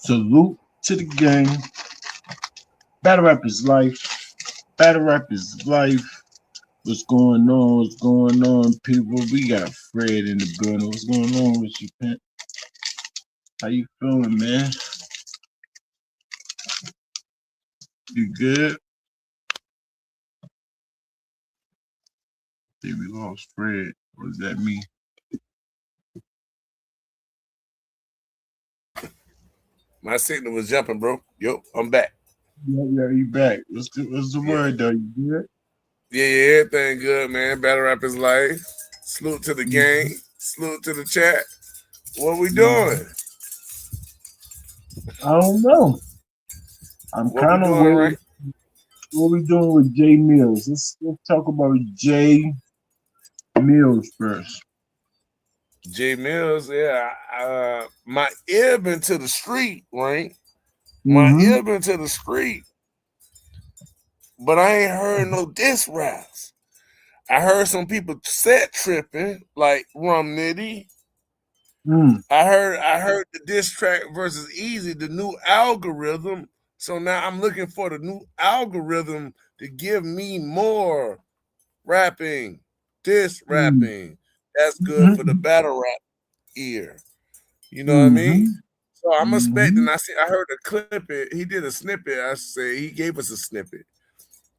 Salute to the gang. Battle rap is life. Battle rap is life. What's going on? What's going on, people? We got Fred in the building. What's going on with you, Pimp? How you feeling, man? You good? Think we lost Fred. Or is that me? My signal was jumping, bro. Yo, I'm back. Yeah, you back. What's the Yeah. word, though? You good? Yeah, everything good, man. Battle rap is life. Salute to the gang. Salute to the chat. What we Mhm. doing? I don't know. I'm What we kind of doing, right? waiting. What we doing with Jay Mills? Let's talk about Jay Mills first. J Mills, yeah. My ear been to the street, right? My Mm-hmm. ear been to the street, but I ain't heard no diss raps. I heard some people set tripping, like Rum Nitty. Mm. I heard the diss track versus Easy, the new algorithm. So now I'm looking for the new algorithm to give me more rapping, diss Mm. rapping. That's good for the Mm-hmm. battle rap ear. You know what I mean? Mm-hmm. So I'm expecting. Mm-hmm. I heard a clip. He did a snippet. I say he gave us a snippet,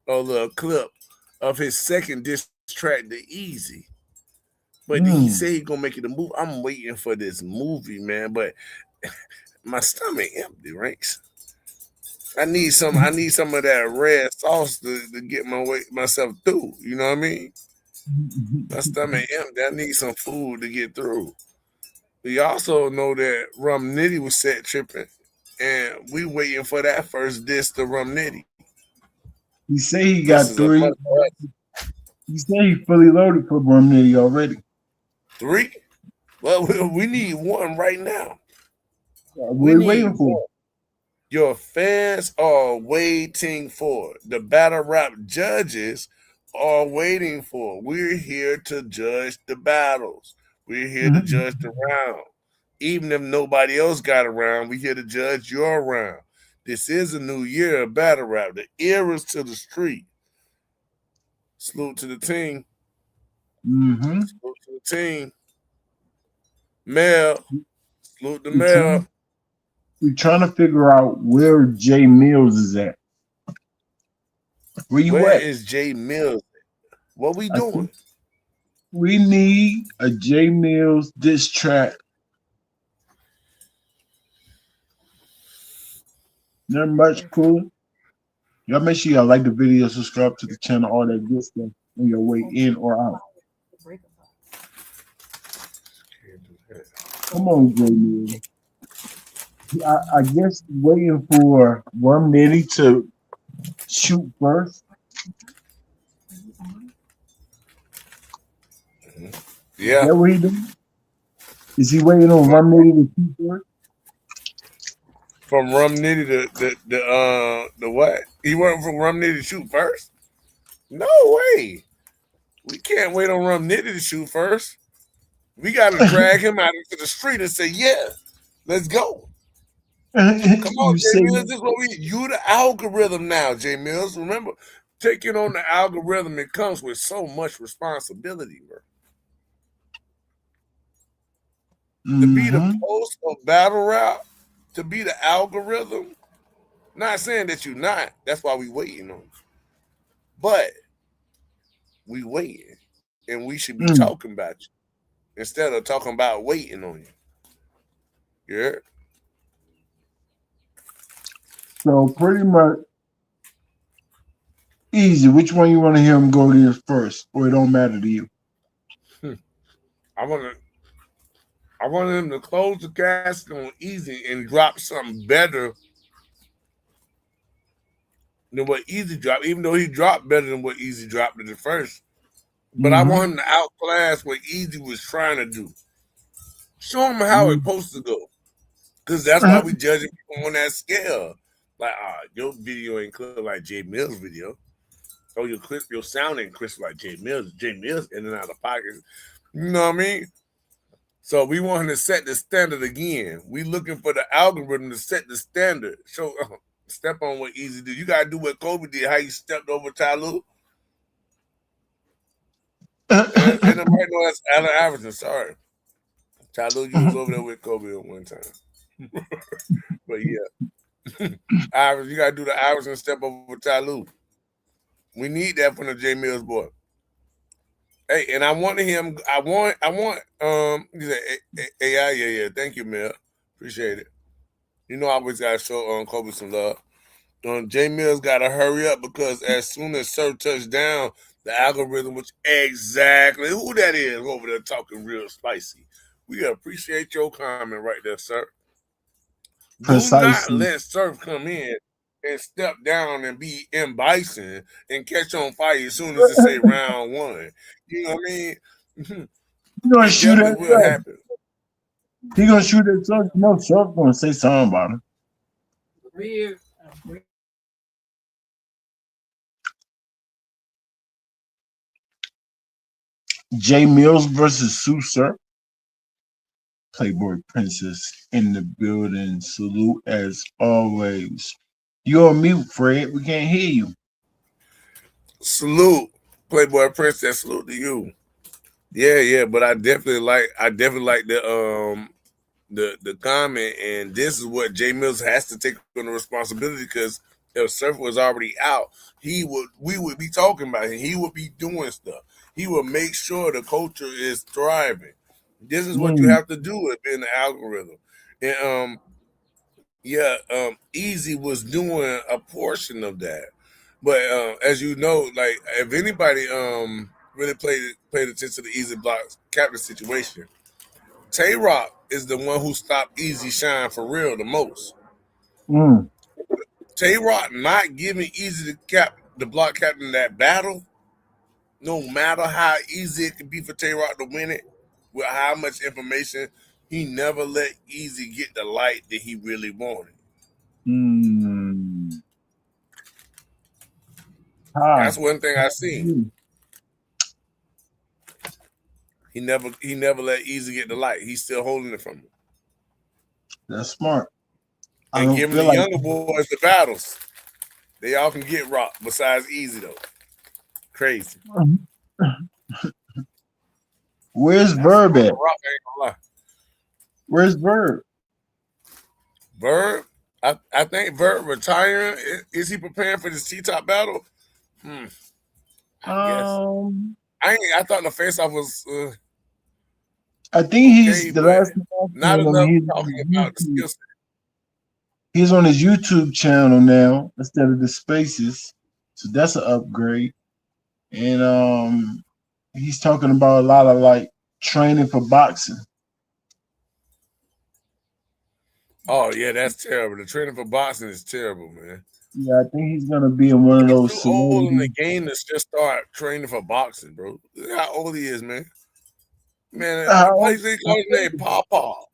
a little clip of his second diss track, The Easy. But he said Mm. he gonna make it a movie. I'm waiting for this movie, man. But my stomach empty, right? I need some of that red sauce to get myself through. You know what I mean? My stomach empty. I need some food to get through. We also know that Rum Nitty was set tripping, and we waiting for that first diss to Rum Nitty. He say he This got is a month three. He say he fully loaded for Brumnity already. three. Well, we need one right now. We What are you need waiting for? one. Your fans are waiting for. The battle rap judges are waiting for. We're here to judge the battles. We're here to Mhm. judge the round. Even if nobody else got around, we're here to judge your round. This is a new year of battle rap. The era's to the street. Salute to the team. Mm-hmm. Salute to the team. Mel. Salute to We Mel. trying, we trying to figure out where Jay Mills is at. Where you Where at? is Jay Mills? What we I think doing? we need a Jay Mills diss track. Not much cool. Y'all make sure y'all like the video, subscribe to the channel, all that good stuff on your way in or out. Come on, Jay Mills. I guess waiting for one minute to shoot first. Is Yeah. that what he doing? Is he waiting on one minute to shoot first? From Rum Nitty the what? He went from Rum Nitty to shoot first? No way. We can't wait on Rum Nitty to shoot first. We got to drag him out into the street and say, "Yeah, let's go." Come on, You Jay say Mills. This is what we. You the algorithm now, Jay Mills. Remember, taking on the algorithm, it comes with so much responsibility, bro. To be the mm-hmm. post of battle rap, to be the algorithm. Not saying that you're not. That's why we waiting on. You. But we waiting, and we should be Mm. talking about you instead of talking about waiting on you. Yeah. So pretty much easy. Which one you want to hear him go to first, or it don't matter to you? Hmm. I want to. I want him to close the casket on Easy and drop something better than what Easy dropped, even though he dropped better than what Easy dropped at the first. But I Mm-hmm. want him to outclass what Easy was trying to do. Show him how it's Mm-hmm. supposed to go. Because that's why we judging people on that scale. Like, your video ain't clear like Jay Mills' video. Oh, your sound ain't crisp like Jay Mills. Jay Mills in and out of pockets. You know what I mean? So we want him to set the standard again. We looking for the algorithm to set the standard. Show step on what Easy did. You gotta do what Kobe did. How he stepped over Ty Lue. And I'm right now that's Allen Iverson. Sorry, Ty Lue, you was over there with Kobe at one time. But yeah, Iverson, you gotta do the Iverson step over Ty Lue. We need that from the J Mills boy. Hey, and I wanted him. I want. He said, AI. Yeah. Thank you, Mel. Appreciate it. You know, I always gotta show Kobe some love. J Mills gotta hurry up because as soon as Sir touched down, the algorithm, which exactly who that is over there talking real spicy. We appreciate your comment right there, sir. Precisely. Do not let Surf come in and step down and be M. Bison and catch on fire as soon as it say round one. You know what I mean? He gonna shoot at will happen. He gonna shoot at Surf. You know, Surf gonna say something about him. J Mills versus Sue Surf. Playboy Princess in the building. Salute as always. You're on mute, Fred. We can't hear you. Salute, Playboy Princess. Salute to you. Yeah. But I definitely like the comment, and this is what J Mills has to take on the responsibility because if Surf was already out, we would be talking about him. He would be doing stuff. He would make sure the culture is thriving. This is what you have to do with being the algorithm. And Easy was doing a portion of that. But as you know, like if anybody really paid attention to the Easy Block captain situation, Tay Rock is the one who stopped Easy Shine for real the most. Tay Rock not giving Easy the block captain that battle, no matter how easy it could be for Tay Rock to win it, with how much information, he never let Easy get the light that he really wanted. That's one thing I seen. He never let Easy get the light. He's still holding it from him. That's smart. And giving the younger boys the battles. They all can get Rock besides Easy though. Crazy. Where's Verb at? Where's Verb? Verb? I think Verb retiring. Is he preparing for this T-top battle? I thought the face-off was. I think he's the last. Not enough talking about the skill set. He's on his YouTube channel now instead of the Spaces, so that's an upgrade. And he's talking about a lot of like training for boxing. Oh yeah, that's terrible. The training for boxing is terrible, man. Yeah, I think he's gonna be in one of those. Too old in the game to just start training for boxing, bro. Look how old he is, man. Man, they call his name Pawpaw.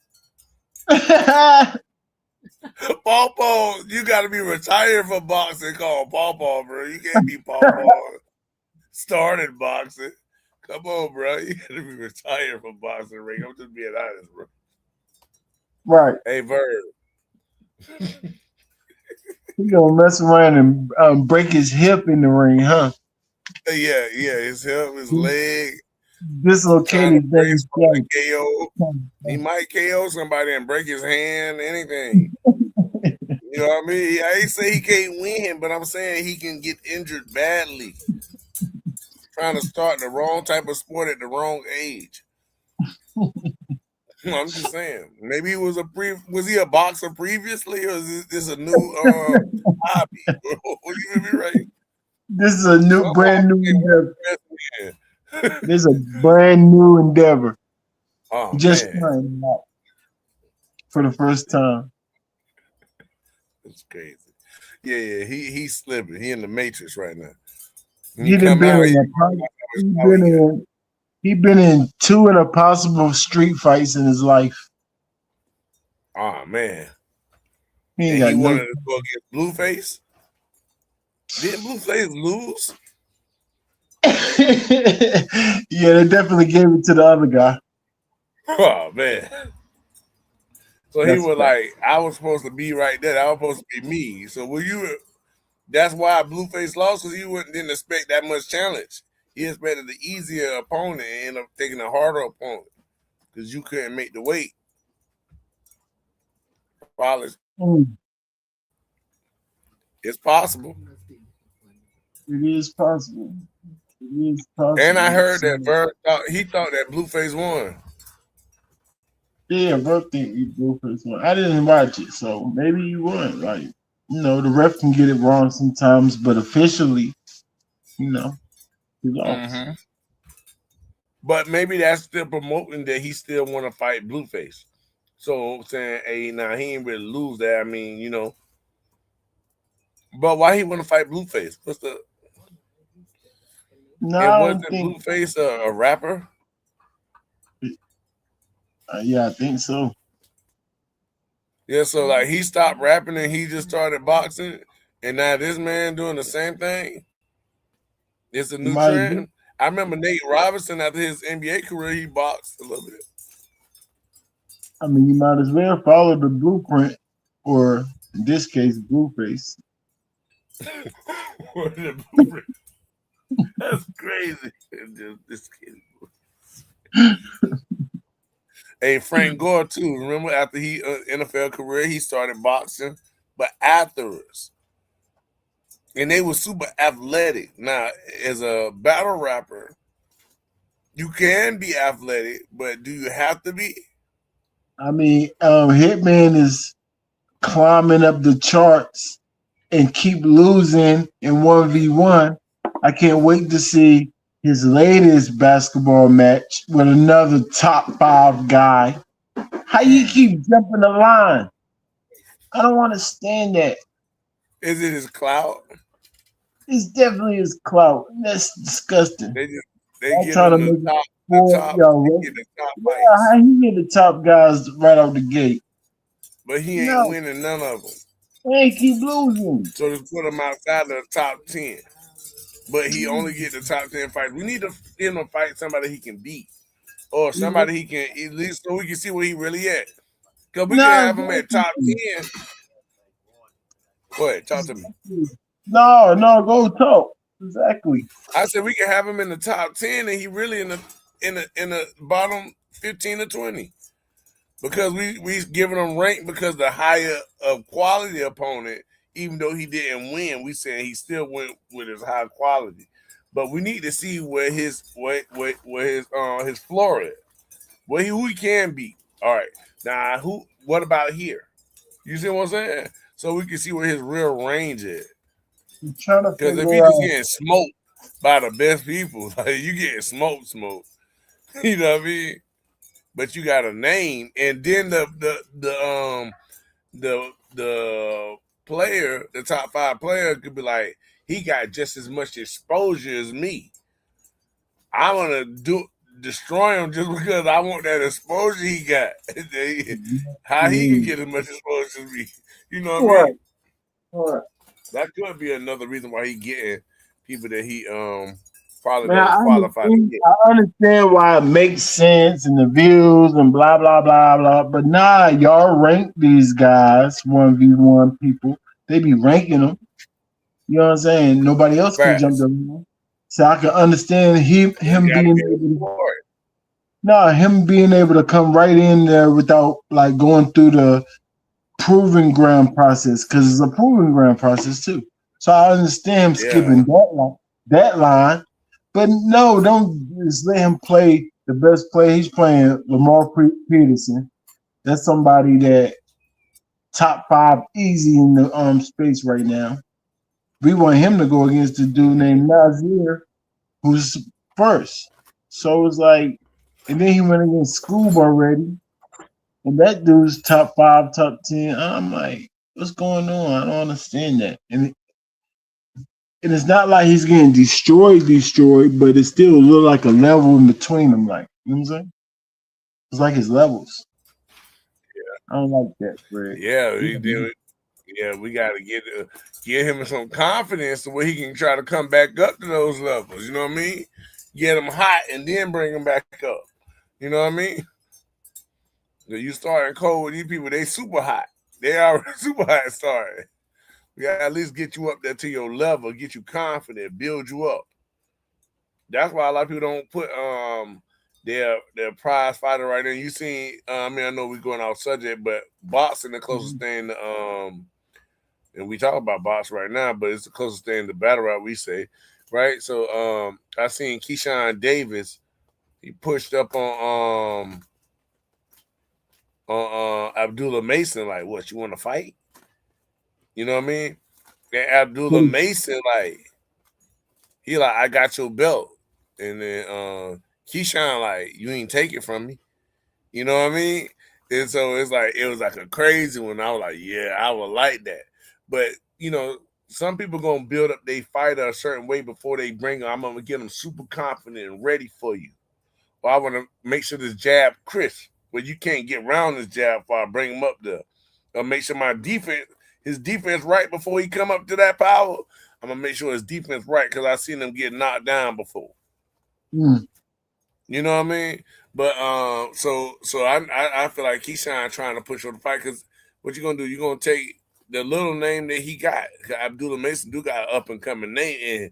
Pawpaw, you got to be retired for boxing. Called Pawpaw, bro. You can't be Pawpaw. Started boxing. Come on, bro. You got to be retired for boxing, Rick. I'm just being honest, bro. Right. Hey, Verb. He gonna mess around and break his hip in the ring, huh? Yeah. His hip, his leg. Dislocated. KO. He might KO somebody and break his hand, anything. You know what I mean? I ain't say he can't win, but I'm saying he can get injured badly. Trying to start the wrong type of sport at the wrong age. I'm just saying. Maybe he was he a boxer previously, or is this a new hobby? What do you mean, right? This is a brand new endeavor. This is a brand new endeavor. Oh, just trying out for the first time. It's crazy. Yeah. He's slipping. He in the Matrix right now. He been in 2 impossible street fights in his life. Oh man. He wanted to go against Blueface. Didn't Blueface lose? Yeah, they definitely gave it to the other guy. Oh man. So he That's was fact. like, I was supposed to be right there. I was supposed to be me. So when you that's why Blueface lost, because didn't expect that much challenge. He expected the easier opponent and ended up taking a harder opponent because you couldn't make the weight. Probably Mm, it's possible. it is possible. It is And I possible. heard that So, Bird he thought that Blueface won. yeah, bro, think you blew first one. I didn't watch it, so maybe you won. Like, the ref can get it wrong sometimes, but officially, he lost. Mm-hmm. But maybe that's still promoting that he still want to fight Blueface. So saying, hey, now he ain't really lose that. I mean, but why he want to fight Blueface? What's the? No, And I wasn't don't think. Blueface a rapper? Yeah, I think so. Yeah, so like he stopped rapping and he just started boxing, and now this man doing the same thing. It's a It new might have been. trend. I remember Nate Robinson after his NBA career, he boxed a little bit. I mean, you might as well follow the blueprint, or in this case, Blueface. That's crazy. This kid. Hey, Frank Gore too. Remember after he NFL career, he started boxing, but afterwards, and they were super athletic. Now, as a battle rapper, you can be athletic, but do you have to be? I mean, Hitman is climbing up the charts and keep losing in 1v1. I can't wait to see his latest basketball match with another top 5 guy. How you keep jumping the line? I don't understand that. Is it his clout? It's definitely his clout. That's disgusting. They I'm give trying to him make it the for top y'all. get the top Yeah, fights, how he get the top guys right out the gate? but he ain't No, winning none of them. they keep losing. So just put him outside the top 10. But he only get the top 10 fights. We need to him to fight somebody he can beat, or somebody he can at least so we can see where he really at. Because we can No, have him at top 10. What? Talk to me. no, go talk. Exactly. I said we can have him in the top 10, and he really in the bottom 15 or 20. Because we giving him rank because the higher of quality opponent, even though he didn't win, we saying he still went with his high quality. But we need to see where his his floor is, who he can beat. All right, now what about here? You see what I'm saying? So we can see where his real range is. I'm trying to Because if he figure just out. getting smoked by the best people, like you getting smoked, you know what I mean? But you got a name, and then the player, the top 5 player, could be like, he got just as much exposure as me. I want to destroy him just because I want that exposure he got. How he can get as much exposure as me? You know what I What? mean? What? That could be another reason why he getting people that he probably Man, don't qualify to get. I understand why it makes sense and the views and blah blah blah blah. But nah, y'all rank these guys 1v1 people. They be ranking them. You know what I'm saying? Nobody else can jump Facts. them. So I can understand him You being gotta able get to. for it. No, him being able to come right in there without like going through the proving ground process, because it's a proving ground process too. So I understand him Yeah. skipping that line, but no, don't just let him play the best play he's playing. Lamar Peterson, that's somebody that top 5 easy in the space right now. We want him to go against the dude named Nazir, who's first. So it's like, and then he went against Scoob already. And that dude's top 5, top 10. I'm like, what's going on? I don't understand that. And it's not like he's getting destroyed, but it still look like a level in between them. Like, you know what I'm saying? It's like his levels. I don't like that, Fred. Yeah, we got to get him some confidence where he can try to come back up to those levels. You know what I mean? Get him hot and then bring him back up. You know what I mean? You starting cold with these people, they super hot. They are super hot starting. We gotta at least get you up there to your level, get you confident, build you up. That's why a lot of people don't put their prize fighter right there. You seen I mean I know we're going off subject, but boxing the closest thing to and we talk about boxing right now, but it's the closest thing to battle rap we say, right? So I seen Keyshawn Davis, he pushed up on Abdullah Mason, like, what, you want to fight? You know what I mean? And Abdullah Mason, like, he like, I got your belt. And then Keyshawn, like, you ain't take it from me. You know what I mean? And so it's like, it was like a crazy one. I was like, yeah, I would like that. But, you know, some people going to build up their fighter a certain way before they bring them. I'm going to get them super confident and ready for you. Or I want to make sure this jab crisp, where you can't get around this jab before I bring him up there. I'll make sure his defense right before he come up to that power. I'm going to make sure his defense right because I've seen him get knocked down before. Mm. You know what I mean? But so I feel like Keyshawn trying to push on the fight because what you gonna do? You're gonna take the little name that he got. Abdullah Mason do got an up and coming name,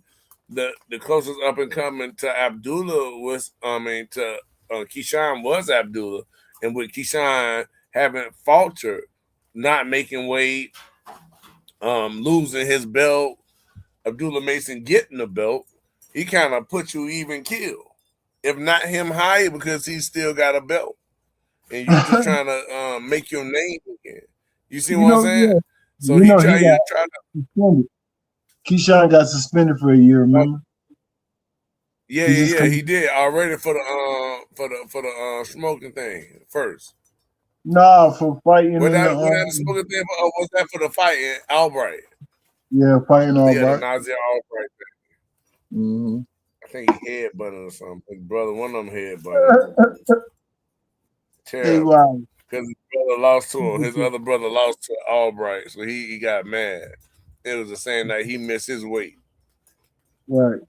and the closest up and coming to Abdullah was to Keyshawn was Abdullah, and with Keyshawn having faltered, not making weight, losing his belt, Abdullah Mason getting the belt, he kind of put you even kill. If not him higher because he still got a belt. And you just trying to make your name again. You see what I'm saying? Yeah. So he try to suspended. Keyshawn got suspended for a year, remember? Yeah, he did already for the smoking thing first. Nah, for fighting. Was that the smoking thing? Or was that for the fighting Albright? Yeah, fighting Albright. Yeah, the Nasir Albright thing. Mm-hmm. I think he headbutted or something. His brother, one of them headbutted. Terrible. Because his brother lost to him. His other brother lost to Albright, so he got mad. It was the same night he missed his weight. Right.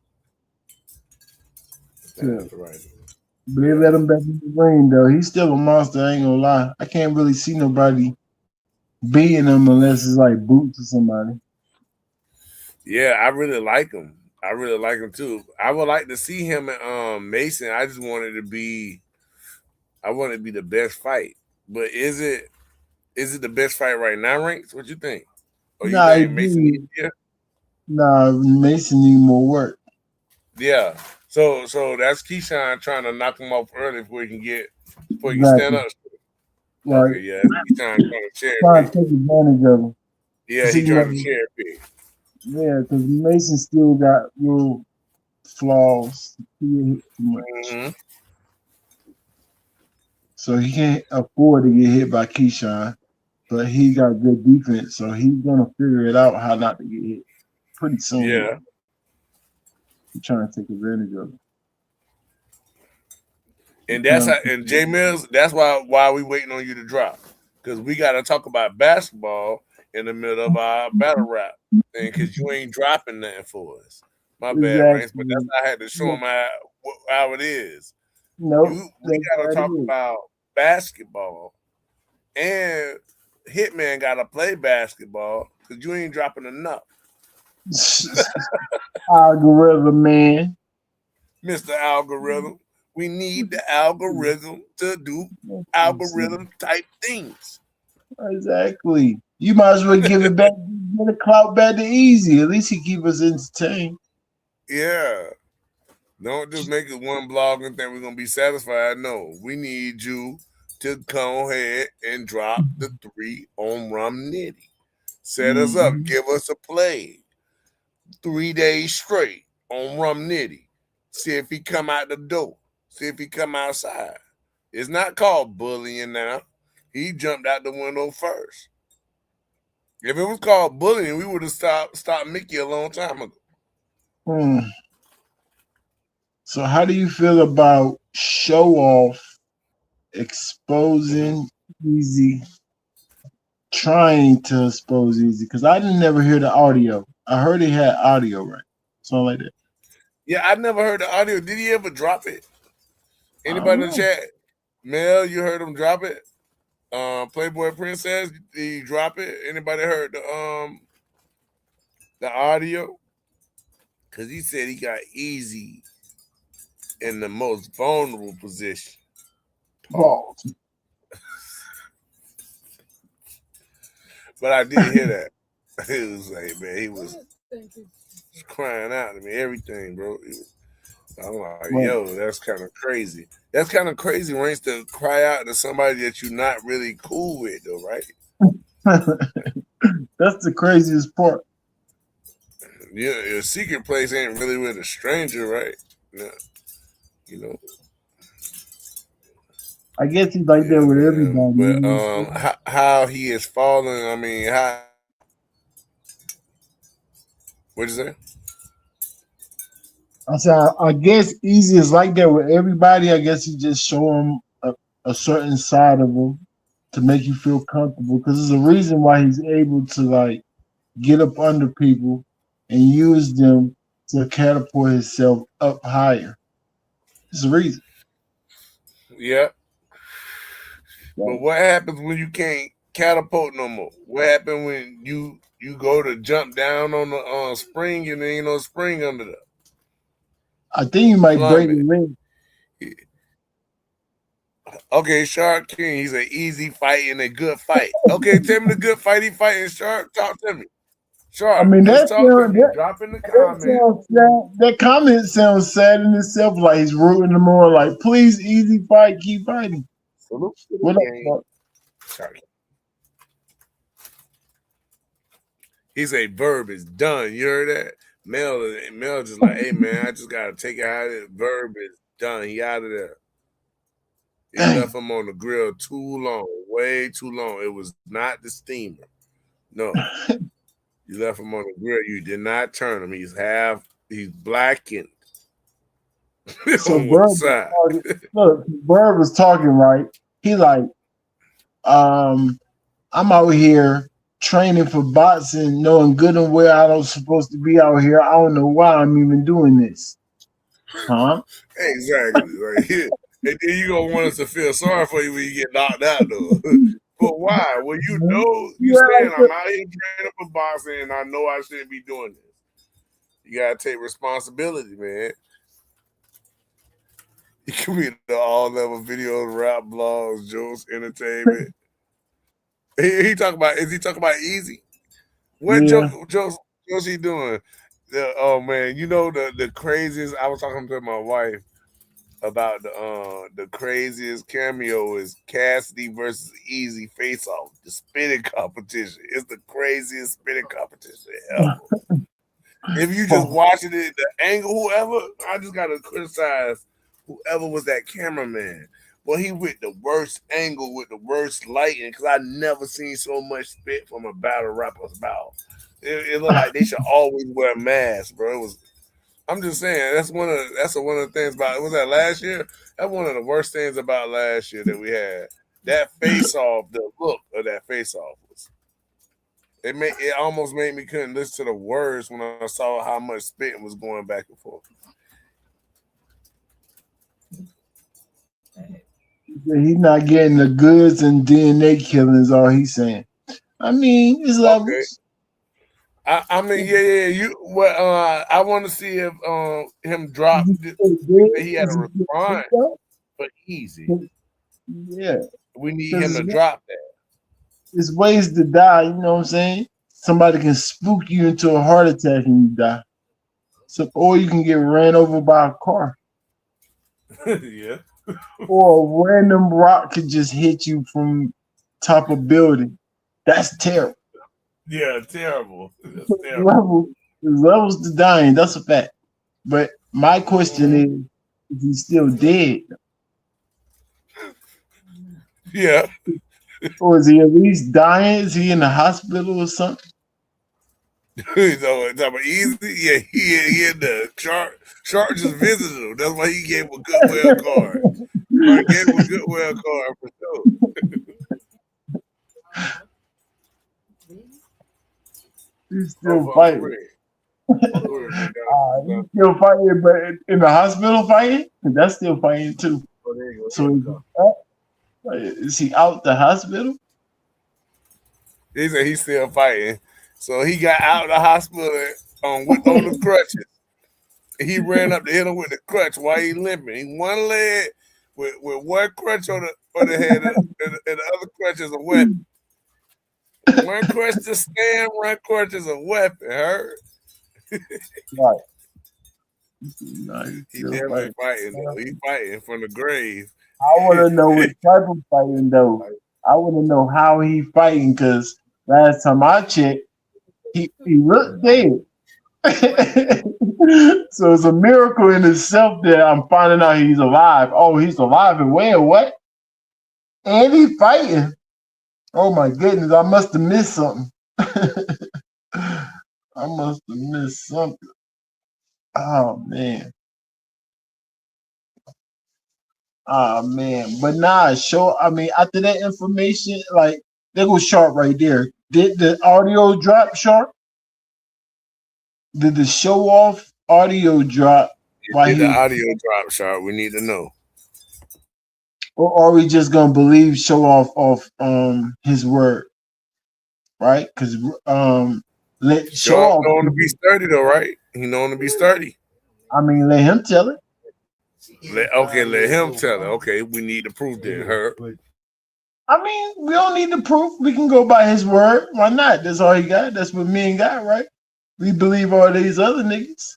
That's right. But they let him back in the ring, though. He's still a monster, I ain't gonna lie. I can't really see nobody beating him unless it's like Boots or somebody. Yeah, I really like him. I really like him too. I would like to see him and Mason. I just want it to be the best fight. But is it the best fight right now, Ranks? What you think? Or you think Mason needs Mason need more work. Yeah. So that's Keyshawn trying to knock him off early before he can stand up. Right. Okay, yeah. Keyshawn trying to cherry pick. Take advantage of him. Yeah, he's trying to cherry pick. Yeah, because Mason still got little flaws. Mm-hmm. So he can't afford to get hit by Keyshawn, but he got good defense, so he's gonna figure it out how not to get hit pretty soon. Yeah, he's trying to take advantage of it. And and Jay Mills, that's why we waiting on you to drop, because we got to talk about basketball in the middle of our battle rap thing, because you ain't dropping nothing for us. My bad, Rance, but that's how I had to show him how it is. Nope. We got to talk about basketball, and Hitman got to play basketball because you ain't dropping enough. Algorithm, man. Mr. Algorithm. We need the algorithm to do algorithm type things. Exactly. You might as well give it back, get the clout back to Easy. At least he keep us entertained. Yeah. Don't just make it one blog and think we're gonna be satisfied. No, we need you to go ahead and drop the 3 on Rum Nitty. Set us up, give us a play 3 days straight on Rum Nitty. See if he come out the door. See if he come outside. It's not called bullying now. He jumped out the window first. If it was called bullying, we would have stopped Mickey a long time ago. So how do you feel about Show Off exposing Easy, trying to expose Easy? Because I didn't never hear the audio. I heard he had audio, right? Something like that. Yeah, I never heard the audio. Did he ever drop it? Anybody in the chat? Mel, you heard him drop it? Playboy Princess, did he drop it? Anybody heard the audio? Because he said he got Easy in the most vulnerable position. Ball. Pause. But I did hear that. It was like, man, he was crying out to me, everything, bro. I'm like, Right. yo, that's kind of crazy. That's kind of crazy, Ranks, to cry out to somebody that you're not really cool with, though, right? That's the craziest part. Yeah, your secret place ain't really with a stranger, right? Yeah, you know. I guess he's like Yeah, that with man. everybody. But how he is falling, I mean, how? What'd you say? I said, I guess Easy is like that with everybody. I guess he just show him a certain side of him to make you feel comfortable. Because there's a reason why he's able to like get up under people and use them to catapult himself up higher. There's a reason. Yeah. But what happens when you can't catapult no more? What happens when you go to jump down on the spring and there ain't no spring under there? I think you might break Plummet. the leg. Okay, Shark King, he's an easy fight and a good fight. Okay, tell me the good fight he fighting, Shark. Talk to me. Shark, I mean, just talk to me. Drop in the comments. That comment sounds sad in itself, like he's rooting them on, like, please, Easy fight, keep fighting. Salute to the What game. up, Shark. He say verb is done. You heard that? Mel just like, hey man, I just gotta take it out of it. Verb is done. He out of there. He left him on the grill too long, way too long. It was not the steamer. No. You left him on the grill. You did not turn him. He's blackened. So Bird was talking, right? He like, I'm out here training for boxing, knowing good and well I don't supposed to be out here. I don't know why I'm even doing this. Huh? Exactly. Right. And then you gonna want us to feel sorry for you when you get knocked out, though. But why? Well, you know, saying I'm out here training for boxing, and I know I shouldn't be doing this. You gotta take responsibility, man. You can read the all-level videos, rap blogs, jokes, entertainment. He talk about. Is he talking about Easy? What jokes he doing? Oh man, you know the craziest. I was talking to my wife about the craziest cameo is Cassidy versus Easy face off, the spinning competition. It's the craziest spinning competition ever. If you just watching it, the angle, whoever, I just gotta criticize whoever was that cameraman. Well, he with the worst angle, with the worst lighting, because I never seen so much spit from a battle rapper's mouth. It looked like they should always wear masks, bro. It was. I'm just saying that's one of the things about. Was that last year? That's one of the worst things about last year that we had. That face off, the look of that face off was. It almost made me couldn't listen to the words when I saw how much spitting was going back and forth. He's not getting the goods and DNA killings. All he's saying. I mean, it's levels. Okay. I mean, yeah. I want to see if him drop. He had a response for Easy. Yeah, we need him to drop that. There's ways to die. You know what I'm saying? Somebody can spook you into a heart attack and you die. So, or you can get ran over by a car. Yeah. Or a random rock could just hit you from top of building. That's terrible. Yeah, terrible. That's terrible. Levels to dying. That's a fact. But my question is he still dead? Yeah. Or is he at least dying? Is he in the hospital or something? Talking about Easy? Yeah, he in the Shark just visited him. That's why he gave him a Goodwill card. I gave him a Goodwill card for sure. He's still fighting. He's still fighting, but in the hospital fighting? That's still fighting too. So Is he out the hospital? He said he's still fighting. So he got out of the hospital on the crutches. He ran up to hit him with the crutch while he limping. He one leg with one crutch on the head, and the other crutch is a weapon. One crutch to stand, one crutch is a weapon. Heard? Right. He definitely fighting though. He fighting from the grave. I want to know what type of fighting though. I want to know how he fighting because last time I checked, he looked dead. So it's a miracle in itself that I'm finding out he's alive. Oh, he's alive and where? What? And he's fighting. Oh my goodness, I must have missed something. I must have missed something. Oh man. Oh man. But nah, after that information, like there goes Sharp right there. Did the audio drop, Sharp? Did the show off audio drop? Did the audio drop, Sharp? We need to know. Or are we just gonna believe show off his word? Right? Because let show off known to be sturdy though, right? He known to be sturdy. I mean, let him tell it. Let him tell it. Okay, we need the proof there. Her. I mean, we don't need the proof. We can go by his word. Why not? That's all he got. That's what me and got, right? We believe all these other niggas.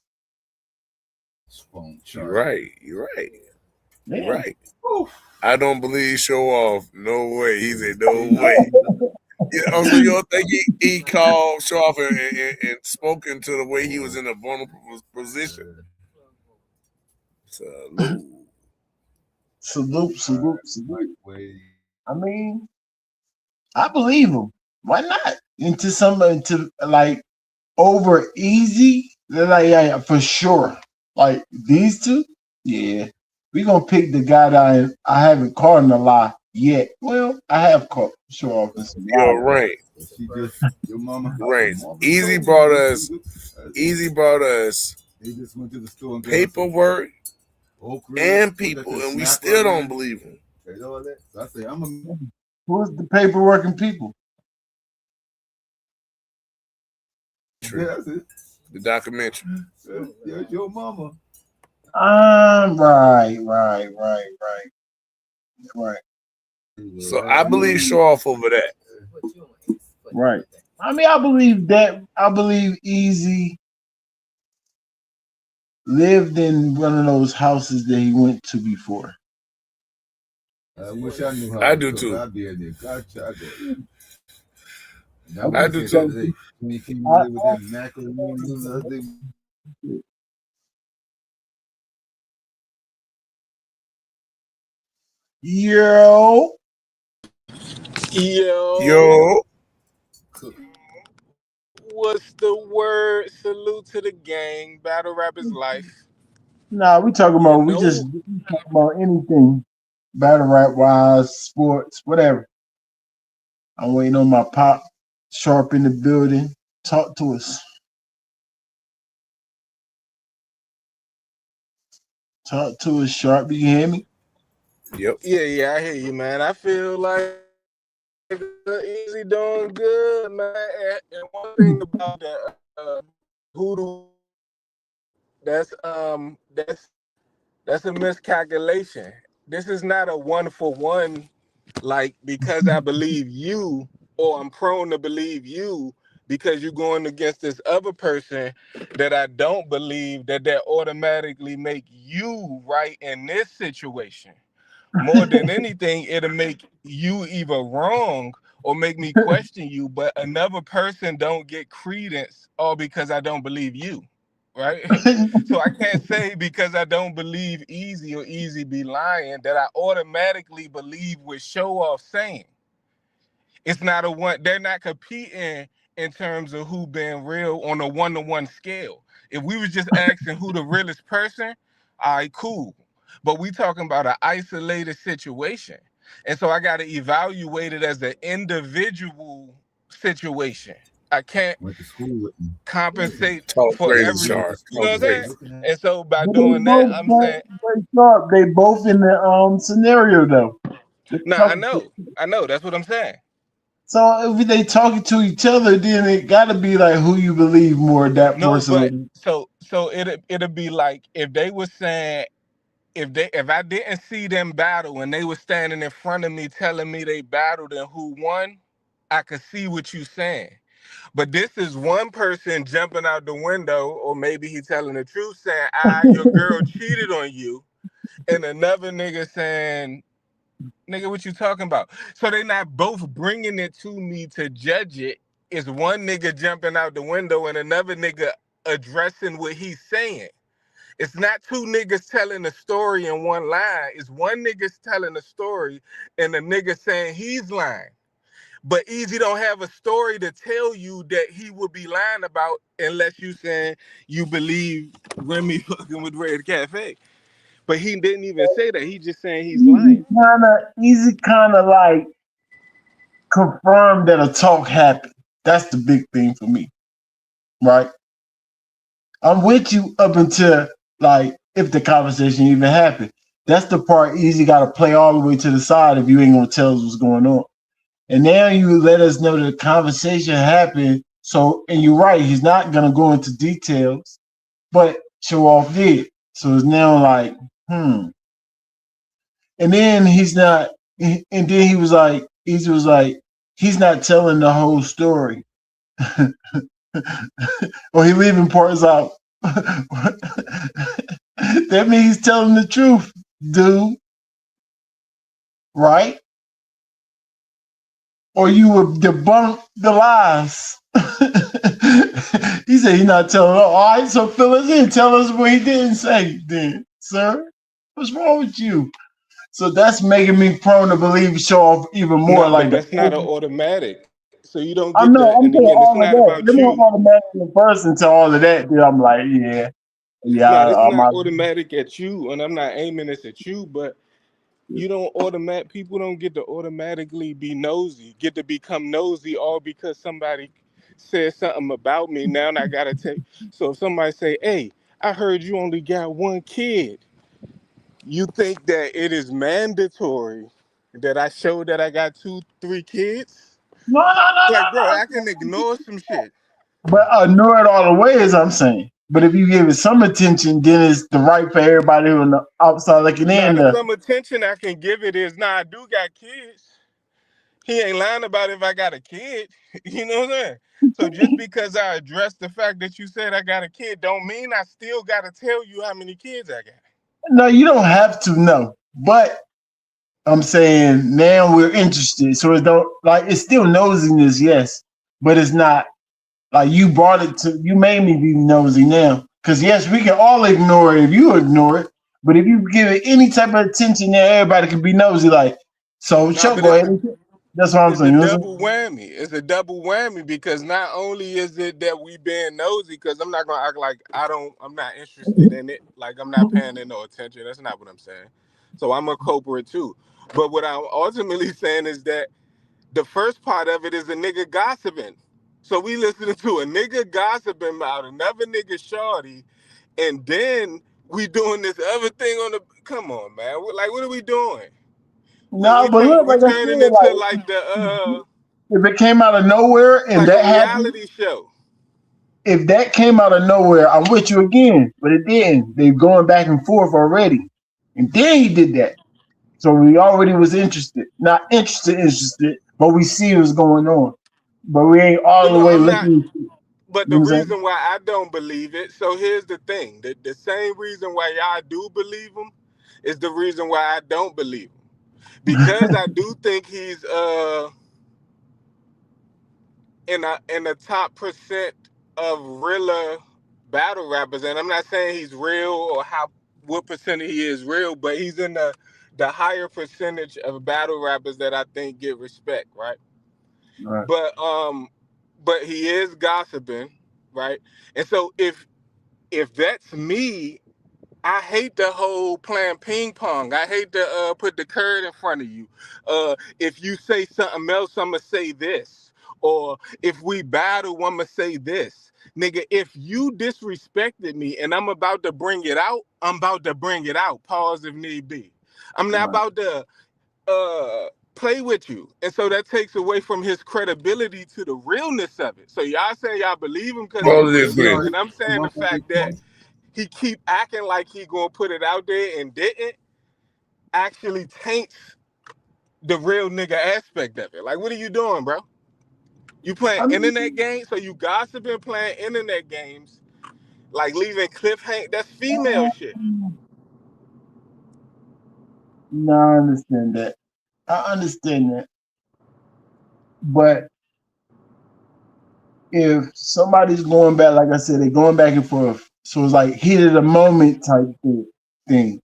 You're right. You're right. Yeah. You're right. I don't believe show off. No way. He said no way. Yeah, so you don't think he called show off and spoken to the way he was in a vulnerable position? Salute. I mean, I believe him. Why not? Into like over easy, like yeah, for sure. Like these two, yeah. We gonna pick the guy that I haven't caught in a lie yet. Well, I have caught show off in some lie. Right. Your mama. Right. Easy brought us. He just went to the store and paperwork and people, and we still don't believe him. So I say, who's the paperwork and people? True. Yeah, that's it. The documentary. Yeah, your mama. Right. So I believe show off over that. Right. I mean, I believe that. I believe Easy lived in one of those houses that he went to before. I wish I knew how. I do too. I'd be in there. I do too. When he came in there with that macaroni, Yo. What's the word? Salute to the gang. Battle rap is life. Nah, we talking about we talking about anything. Battle rap wise, sports, whatever. I'm waiting on my pop. Sharp in the building. Talk to us. Talk to us, Sharp. You hear me? Yep. Yeah, I hear you, man. I feel like Easy doing good, man. And one thing about that hoodoo, that's a miscalculation. This is not a 1-for-1, like because I believe you or I'm prone to believe you because you're going against this other person that I don't believe that automatically make you right in this situation. More than anything, it'll make you either wrong or make me question you, but another person don't get credence all because I don't believe you, right? So I can't say because I don't believe Easy or Easy be lying that I automatically believe what show off saying. It's not a one, they're not competing in terms of who been real on a 1-to-1 scale. If we was just asking who the realest person, all right, cool. But we talking about an isolated situation. And so I got to evaluate it as an individual situation. I can't compensate for everything. You know what I'm saying? And so by doing that, I'm saying they both in the scenario though. Nah, I know. That's what I'm saying. So if they talking to each other, then it gotta be like who you believe more, that No, but person. so it'll be like if they were saying if I didn't see them battle and they were standing in front of me telling me they battled and who won, I could see what you saying. But this is one person jumping out the window, or maybe he telling the truth, saying, your girl cheated on you, and another nigga saying, nigga, what you talking about? So they not both bringing it to me to judge it. It's one nigga jumping out the window and another nigga addressing what he's saying. It's not two niggas telling a story in one line. It's one nigga's telling a story and the nigga saying he's lying. But Easy don't have a story to tell you that he would be lying about unless you saying you believe Remy fucking with Red Cafe. But he didn't even say that. He just saying he's lying. Easy kind of like confirmed that a talk happened. That's the big thing for me, right? I'm with you up until like if the conversation even happened. That's the part Easy got to play all the way to the side if you ain't gonna tell us what's going on. And now you let us know the conversation happened. So, and you're right, he's not gonna go into details, but Show Off did. So it's now like, And then he's not. And then he was like, Easy was like, he's not telling the whole story, or he leaving parts out. That means he's telling the truth, dude. Right? Or you would debunk the lies. He said he's not telling. All right, so fill us in. Tell us what he didn't say, then, sir. What's wrong with you? So that's making me prone to believe Show Off even more. No, but Like that's not an automatic. So you don't I get know, that. I'm And saying again, it's all of not that. about Let me you. automatically first into all of that. Then I'm like, yeah, No, it's I'm not out. automatic at you, and I'm not aiming this at you, but you don't people don't get to automatically be nosy, get to become nosy all because somebody said something about me. Now I gotta take. So if somebody say, "Hey, I heard you only got one kid," you think that it is mandatory that I show that I got 2, 3 kids? No, Like, bro, I can ignore some shit. But ignore it all the way, as I'm saying. But if you give it some attention, then it's the right for everybody on the outside looking Now, in. the some attention I can give it is, I do got kids. He ain't lying about if I got a kid. You know what I'm saying? So just because I address the fact that you said I got a kid, don't mean I still got to tell you how many kids I got. No, you don't have to know. But I'm saying now we're interested. So it don't like it's still nosiness, yes. But it's not like you brought it to you made me be nosy now. Cause yes, we can all ignore it if you ignore it. But if you give it any type of attention, then everybody can be nosy. Like, so Nah, sure, but go ahead. That's what I'm it's a saying. You know what I'm double whammy. It's a double whammy because not only is it that we being nosy, because I'm not gonna act like I'm not interested in it, like I'm not paying it no attention. That's not what I'm saying. So I'm a culprit too. But what I'm ultimately saying is that the first part of it is a nigga gossiping. So we listening to a nigga gossiping about another nigga shorty, and then we doing this other thing on the. Come on, man. Like, what are we doing? No, but look, We like I turning said, into like like the if it came out of nowhere and like a that happened, reality show. if that came out of nowhere, I'm with you again. But it didn't. They're going back and forth already. And then he did that. So we already was interested. Not interested, but we see what's going on. But we ain't But all the no, way I'm not. looking. But You know the what I'm saying? reason why I don't believe it. So here's the thing: the same reason why y'all do believe him is the reason why I don't believe him. Because I do think he's in the top percent of realer battle rappers, and I'm not saying he's real or what percent he is real, but he's in the higher percentage of battle rappers that I think get respect, right? Right. But he is gossiping, right? And so if that's me, I hate the whole playing ping pong. I hate to put the curd in front of you. If you say something else, I'ma say this. Or if we battle, I'ma say this. Nigga, if you disrespected me and I'm about to bring it out, I'm about to bring it out. Pause if need be. I'm not Right. about to play with you, and so that takes away from his credibility to the realness of it. So y'all saying y'all believe him because he Totally real agree. nigga, and I'm saying the fact that he keep acting like he gonna put it out there and didn't actually taints the real nigga aspect of it. Like, what are you doing, bro? You playing I mean, internet games, so you gossiping, playing internet games, like leaving cliffhanger. That's female shit. no, I understand that. I understand that. But if somebody's going back, like I said, they're going back and forth. So it's like heat of the moment type thing.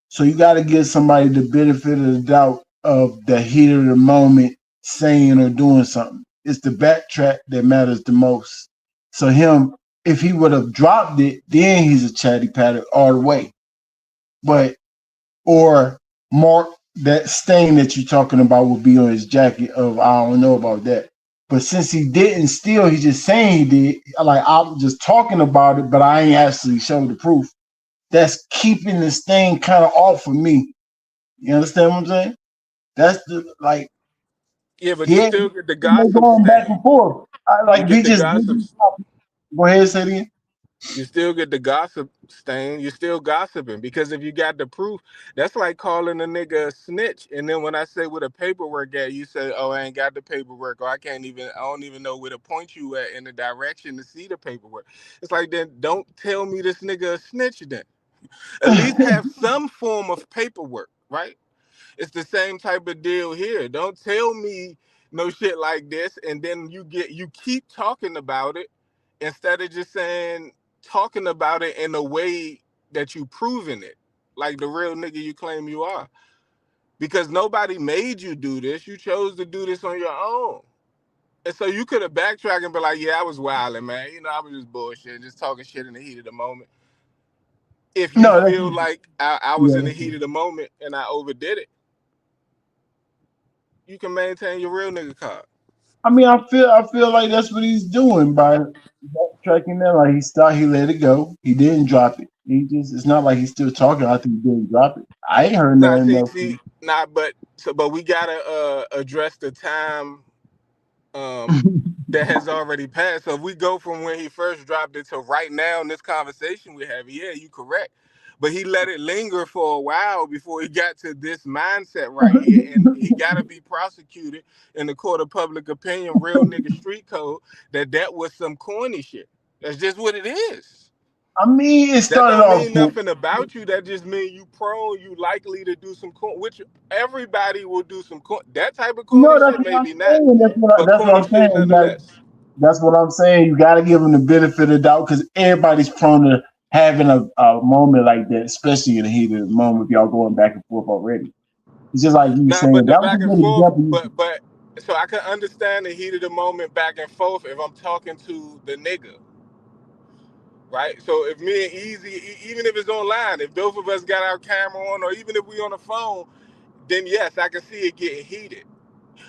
So you got to give somebody the benefit of the doubt of the heat of the moment saying or doing something. It's the backtrack that matters the most. So him, if he would have dropped it, then he's a chatty patter all the way. But or mark that stain that you're talking about would be on his jacket of I don't know about that. But since he didn't steal, he's just saying he did. Like I'm just talking about it, but I ain't actually showed the proof. That's keeping the stain kind of off for me. You understand what I'm saying? That's the like Yeah, but you he still get the they're gossip going back stain. and forth. You Like get he the just gossip. go ahead and say it again. You still get the gossip stain. You still gossiping because if you got the proof, that's like calling a nigga a snitch. And then when I say with a paperwork at, you say, "Oh, I ain't got the paperwork," or I don't even know where to point you at in the direction to see the paperwork. It's like then don't tell me this nigga a snitch. Then at least have some form of paperwork, right? It's the same type of deal here. Don't tell me no shit like this, and then you keep talking about it instead of just saying talking about it in a way that you proving it, like the real nigga you claim you are. Because nobody made you do this. You chose to do this on your own. And so you could have backtracked and be like, yeah, I was wilding, man. You know, I was just bullshit, just talking shit in the heat of the moment. If you No, that's feel like I was in the heat of the moment and I overdid it, you can maintain your real nigga card. I mean, I feel like that's what he's doing by backtracking there. Like he let it go. He didn't drop it. It's not like he's still talking. I think he didn't drop it. I ain't heard Nah, nothing else. but we gotta address the time that has already passed. So if we go from when he first dropped it to right now in this conversation we have, yeah, you correct. But he let it linger for a while before he got to this mindset right here, and he got to be prosecuted in the court of public opinion, real nigga street code. That was some corny shit. That's just what it is. I mean, it That started don't off. mean nothing about you. That just means you likely to do some corny, which everybody will do some that type of No, corny that's shit, what I'm maybe not, saying. but That's what corny I'm saying. shit nonetheless. That's what I'm saying. You got to give them the benefit of the doubt because everybody's prone to having a moment like that, especially in the heat of the moment. If y'all going back and forth already, it's just like you Nah, but saying the that was back a and good forth, example. but so I can understand the heat of the moment back and forth if I'm talking to the nigga, right? So if me and Easy, even if it's online, if both of us got our camera on, or even if we on the phone, then yes, I can see it getting heated.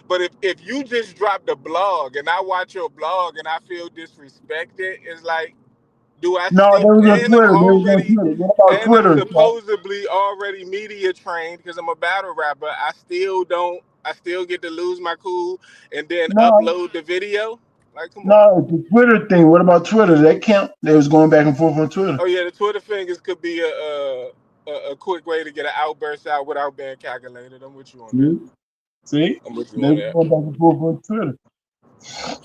But if you just dropped a blog and I watch your blog and I feel disrespected, it's like, do I No, still? they was on Twitter. They was on Twitter. What about And I'm Twitter? supposedly already media trained because I'm a battle rapper. I still don't. I still get to lose my cool and then No, upload the video. Like, come on. no, it's the Twitter thing. What about Twitter? That count? They was going back and forth on Twitter. Oh yeah, the Twitter fingers could be a quick way to get an outburst out without being calculated. I'm with you on that. See, I'm with you they on was that. going back and forth on Twitter.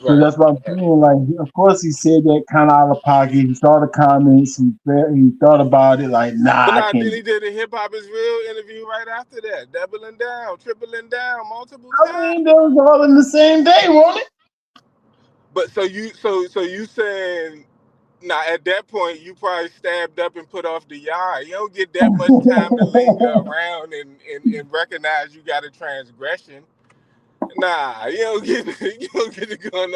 So Right. that's what I'm saying. Like, of course, he said that kind of out of pocket. He saw the comments. He thought about it. Like, nah, But I nah, then can't. he did a hip hop is real interview right after that, doubling down, tripling down multiple I times. mean, they was all in the same day, wasn't it? But so you saying now at that point you probably stabbed up and put off the yard. You don't get that much time to linger around and recognize you got a transgression. Nah, you don't get you don't get to go on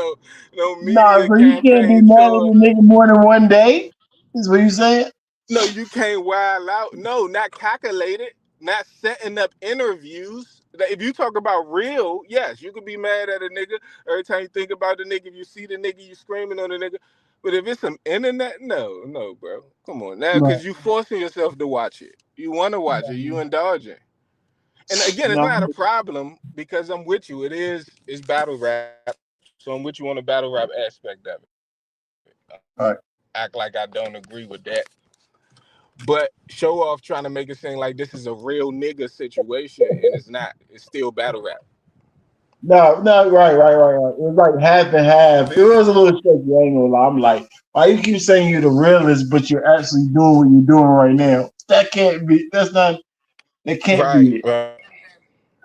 no Nah, media so you can't be campaign mad at tour. the nigga more than one day. Is what you saying? No, you can't wild out. No, not calculated, not setting up interviews. Like, if you talk about real, yes, you could be mad at a nigga every time you think about the nigga. If you see the nigga, you screaming on the nigga. But if it's some internet, no, bro. Come on now, Right. because you forcing yourself to watch it. You want to watch it. You indulging. And again, it's No, not a problem because I'm with you. It's battle rap, so I'm with you on the battle rap aspect of it. right. Act like I don't agree with that, but show off trying to make it seem like this is a real nigga situation, and it's not. It's still battle rap. No, right. It was like half and half. It was a little shaky. I ain't gonna lie. I'm like, why you keep saying you're the realist, but you're actually doing what you're doing right now? That can't be. That's not. That can't be Right, it. right.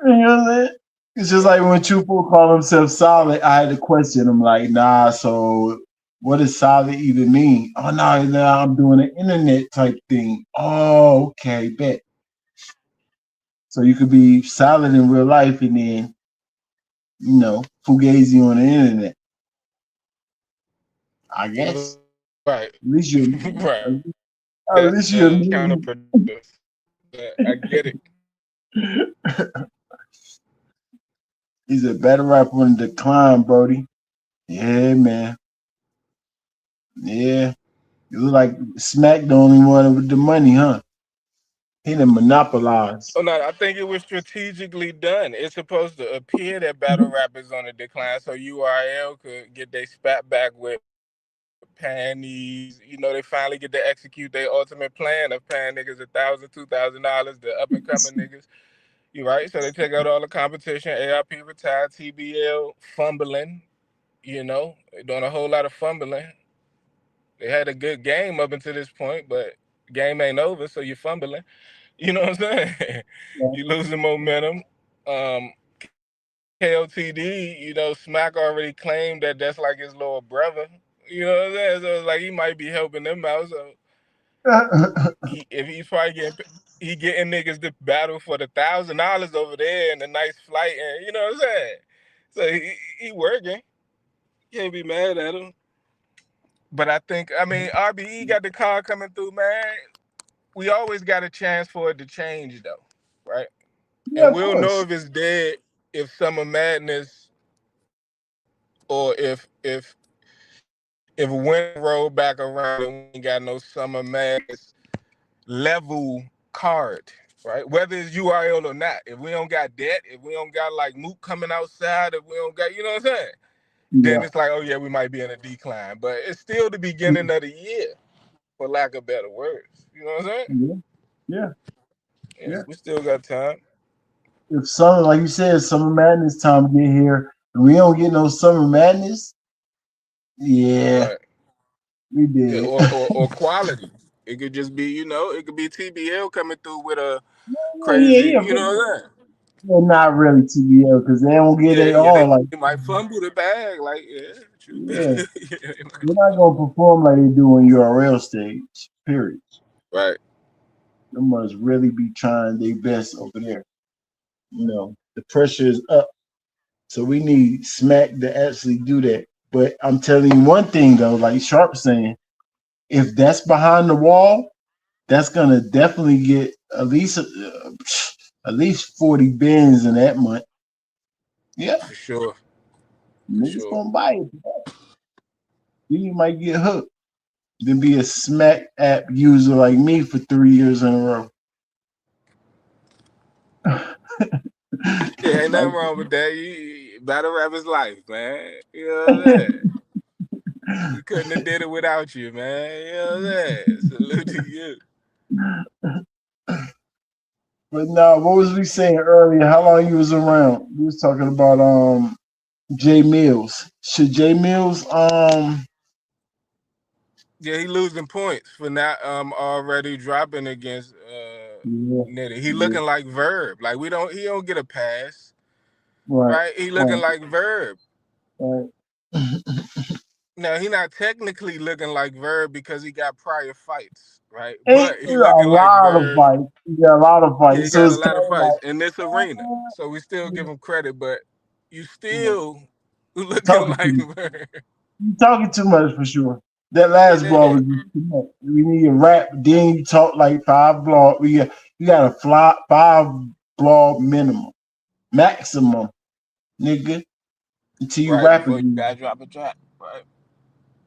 You know what I'm saying? It's just like when Chupo call himself solid. I had to question him, like, nah. So, what does solid even mean? Oh no, I'm doing an internet type thing. Oh, okay, bet. So you could be solid in real life, and then fugazi on the internet. I guess. Right, At least you, right. at That's least you're. counterproductive. I get it. He's a better rapper on the decline, Brody. Yeah, man. Yeah. You look like Smack the only one with the money, huh? He done monopolized. Oh no, I think it was strategically done. It's supposed to appear that battle rap is on the decline, so URL could get their spat back with panties. They finally get to execute their ultimate plan of paying niggas $1,000, $2,000, the up and coming niggas. You right? So they take out all the competition. ARP retired, TBL fumbling. Doing a whole lot of fumbling. They had a good game up until this point, but game ain't over, so you're fumbling. You know what I'm saying? You losing momentum. KOTD, Smack already claimed that that's like his little brother. You know what I'm saying? So it's like he might be helping them out. So if he's probably getting niggas to battle for the $1,000 over there and a nice flight, and you know what I'm saying? So he working. Can't be mad at him. But RBE got the car coming through, man. We always got a chance for it to change, though, right? Yeah, And of we'll know course. if it's dead if Summer Madness or if winter roll back around and we ain't got no Summer Madness level card, right? Whether it's URL or not. If we don't got that, if we don't got like Mook coming outside, if we don't got, you know what I'm saying? Then Yeah. it's like, oh yeah, we might be in a decline. But it's still the beginning of the year, for lack of better words. You know what I'm saying? Yeah. Yeah. We still got time. If summer, like you said, summer madness time get here, and we don't get no summer madness, yeah, Right. we Yeah, did. or quality. It could just be, it could be TBL coming through with a crazy, Yeah. you know what I'm saying? Well, not really TBL because they don't get it Yeah, all. Like, they might fumble the bag, like, yeah, true. yeah, Yeah, they're not gonna perform like they do on URL stage. Period. right. They must really be trying their best over there. The pressure is up, so we need Smack to actually do that. But I'm telling you one thing though, like Sharp saying, if that's behind the wall, that's gonna definitely get at least 40 bins in that month. Yeah, For sure. niggas gonna buy it. You might get hooked. Then be a Smack app user like me for 3 years in a row. Yeah, ain't nothing wrong with that. Battle rap is life, man. You know what I'm saying? We couldn't have did it without you, man. You know what I'm saying? Salute to you. But no, what was we saying earlier? How long you was around? We was talking about Jay Mills. Should Jay Mills Yeah, he losing points for not already dropping against Nitty. He looking like Verb. Like he don't get a pass. Right? He looking like Verb. Right. Now he not technically looking like Verb because he got prior fights, right? Ain't But he looking like Verb. He got a lot of fights. Yeah, he So got it's a lot of kind of fights like, in this arena. So we still give him credit, but you still looking talking like Verb. you talking too much for sure. That last blow was just too much. We need a rap. Then you talk like 5 blow. You got a 5 blow minimum, maximum, nigga. Until you rap Before you again. gotta drop a track, right?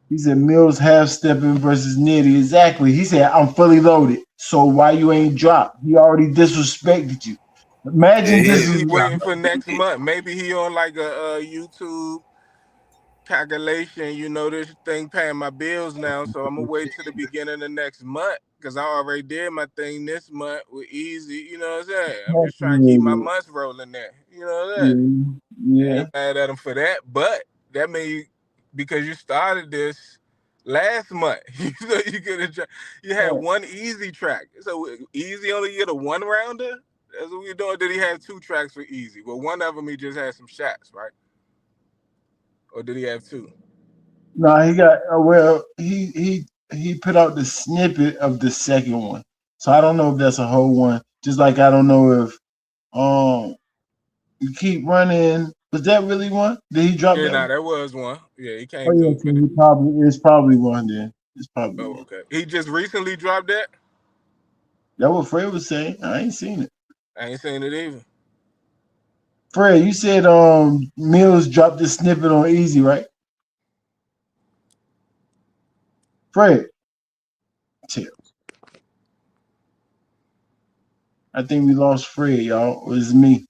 He said Mills half stepping versus Nitty. Exactly. He said I'm fully loaded. So why you ain't dropped? He already disrespected you. Imagine Yeah, this Maybe is he waiting for next month. Maybe he on like a YouTube calculation. You know, this thing paying my bills now, so I'm gonna wait till the beginning of next month because I already did my thing this month with easy. You know what I'm saying? I'm just trying to keep my months rolling there. You know what I'm saying? I yeah. ain't mad at him for that, but that mean because you started this last month, so you could have you had one easy track. So easy only get a one rounder. That's what we doing. Did he have two tracks for easy? Well, one of them he just had some shots, right? Or did he have two? No, he got well. He put out the snippet of the second one, so I don't know if that's a whole one. Just like I don't know if you keep running. Was that really one? Did he drop Yeah, that nah, one? that was one. Yeah, he Oh came yeah, through so with it. it's probably one then. It's probably Oh, one. okay. He just recently dropped that. That's what Fred was saying. I ain't seen it. I ain't seen it either. Fred, you said Mills dropped this snippet on Easy, right? Fred, chill. I think we lost Fred, y'all. It was me.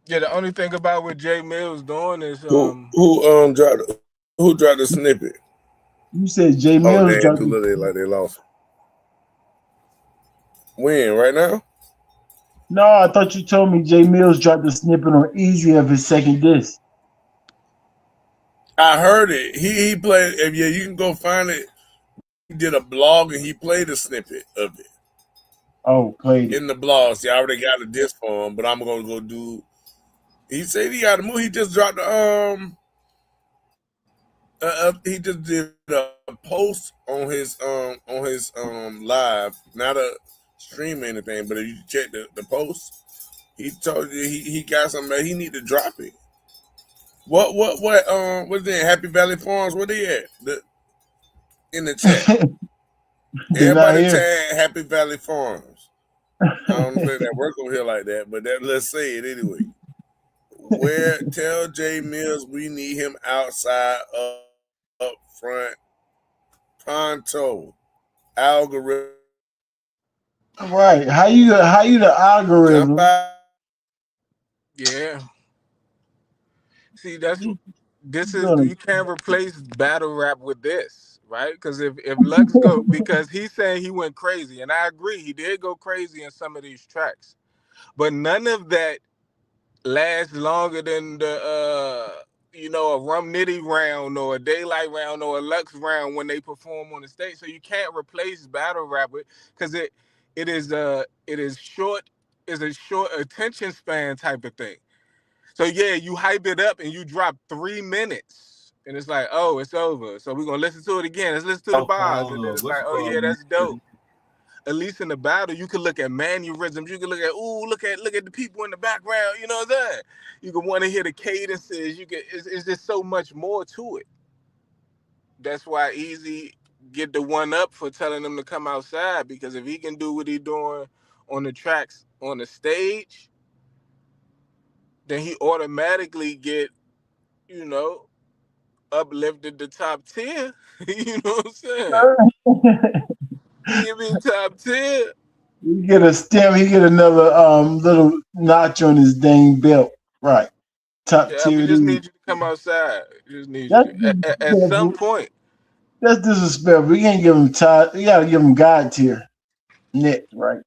Yeah, the only thing about what Jay Mills doing is Who dropped the snippet? You said Jay Oh, Mills damn, dropped too this. little, like they lost. When? Right now? No, I thought you told me Jay Mills dropped the snippet on Easy of his second disc. I heard it. He played. If yeah, you can go find it. He did a blog and he played a snippet of it Oh, played it. in the blog. See, I already got a disc for him, but I'm gonna go do. He said he got a move. He just dropped the he just did a post on his live, not a stream or anything, but if you check the post, he told you he got something. He need to drop it. What's that? Happy Valley Farms? Where they at? In the chat. They're not Everybody here. tag Happy Valley Farms. I don't think that work over here like that, but let's say it anyway. Where tell Jay Mills we need him outside up front. Pronto. Algorithm. Right. How you the algorithm? Jump out. yeah. See, this is Gonna- you can't replace battle rap with this, right? Because if Lux go because he's saying he went crazy, and I agree, he did go crazy in some of these tracks, but none of that lasts longer than the a Rum Nitty round or a Daylight round or a Lux round when they perform on the stage. So you can't replace battle rap with because it is short is a short attention span type of thing. So yeah, you hype it up and you drop 3 minutes. And it's like, oh, it's over. So we're gonna listen to it again. Let's listen to the bars. And then it's like, oh yeah, that's dope. At least in the battle, you can look at mannerisms. You can look at, look at the people in the background. You know what I'm saying? You can want to hear the cadences. It's just so much more to it. That's why Easy get the one up for telling them to come outside, because if he can do what he doing on the tracks on the stage, then he automatically get, uplifted to top tier. You know what I'm saying? He can be top tier. You get a stem, he get another little notch on his dang belt. Right. Top Yeah, tier we it just is. need you to come outside. We just need you That's to. At some disrespectful. point. That's disrespectful. You can't give him top. You gotta give him God tier. Next, right?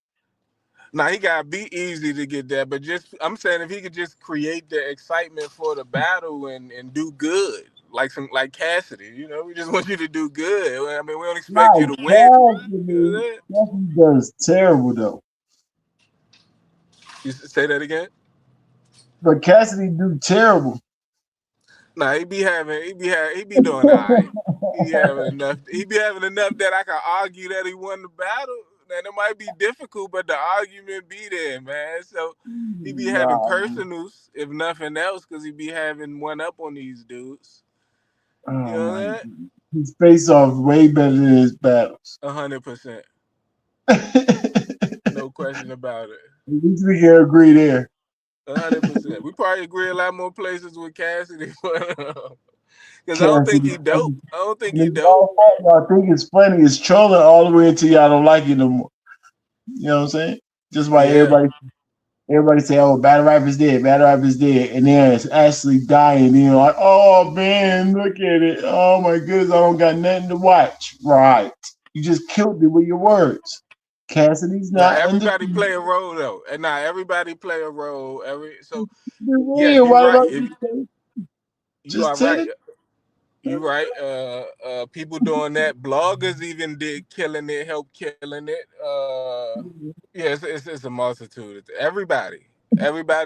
Now he gotta be easy to get that, but I'm saying if he could just create the excitement for the battle and do good, like Cassidy, we just want you to do good. I mean, we don't expect you to win. Cassidy does terrible though. You say that again? But Cassidy do terrible. Nah, he be doing all right. He be having enough that I can argue that he won the battle. And it might be difficult, but the argument be there, man. So he be having personals, if nothing else, because he be having one up on these dudes. Oh, you know that? His face off way better than his battles. 100%. No question about it. At least we can agree there. 100%. We probably agree a lot more places with Cassidy, because I don't think he dope. I think it's funny. It's trolling all the way until y'all don't like it no more. You know what I'm saying? Just why everybody. Everybody say, "Oh, battle rap is dead, battle rap is dead," and then it's actually dying. You know, like, "Oh man, look at it! Oh my goodness, I don't got nothing to watch." Right? You just killed it with your words. Cassidy's Now not everybody undefeated. play a role though, and now everybody play a role. So yes, Why you're right. don't you You are just tell right. it? You right. People doing that. Bloggers even did killing it, help killing it. Yeah, it's a multitude. Everybody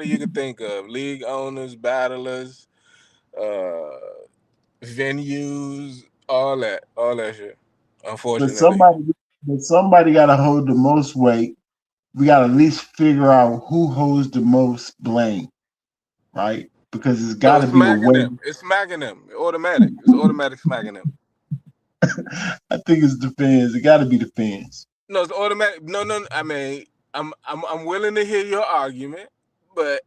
you could think of, league owners, battlers, uh, venues, all that shit. But Unfortunately, somebody got to hold the most weight. We got to at least figure out who holds the most blame, right? Because it's got so to it's be a smacking way. them. It's smacking them. Automatic. It's automatic smacking them. I think it's the fans. It got to be the fans. No, it's automatic. No. I mean, I'm willing to hear your argument, but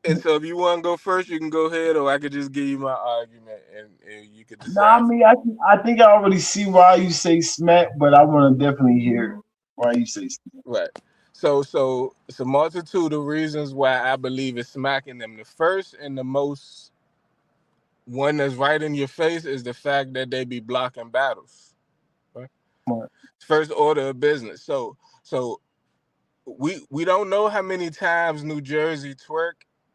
and so if you want to go first, you can go ahead, or I could just give you my argument and you could No, I decide for mean, me. I think I already see why you say smack, but I want to definitely hear why you say smack. Right. So it's a multitude of reasons why I believe it's smacking them. The first and the most one that's right in your face is the fact that they be blocking battles. Right? Right. First order of business. So we don't know how many times New Jersey Twerk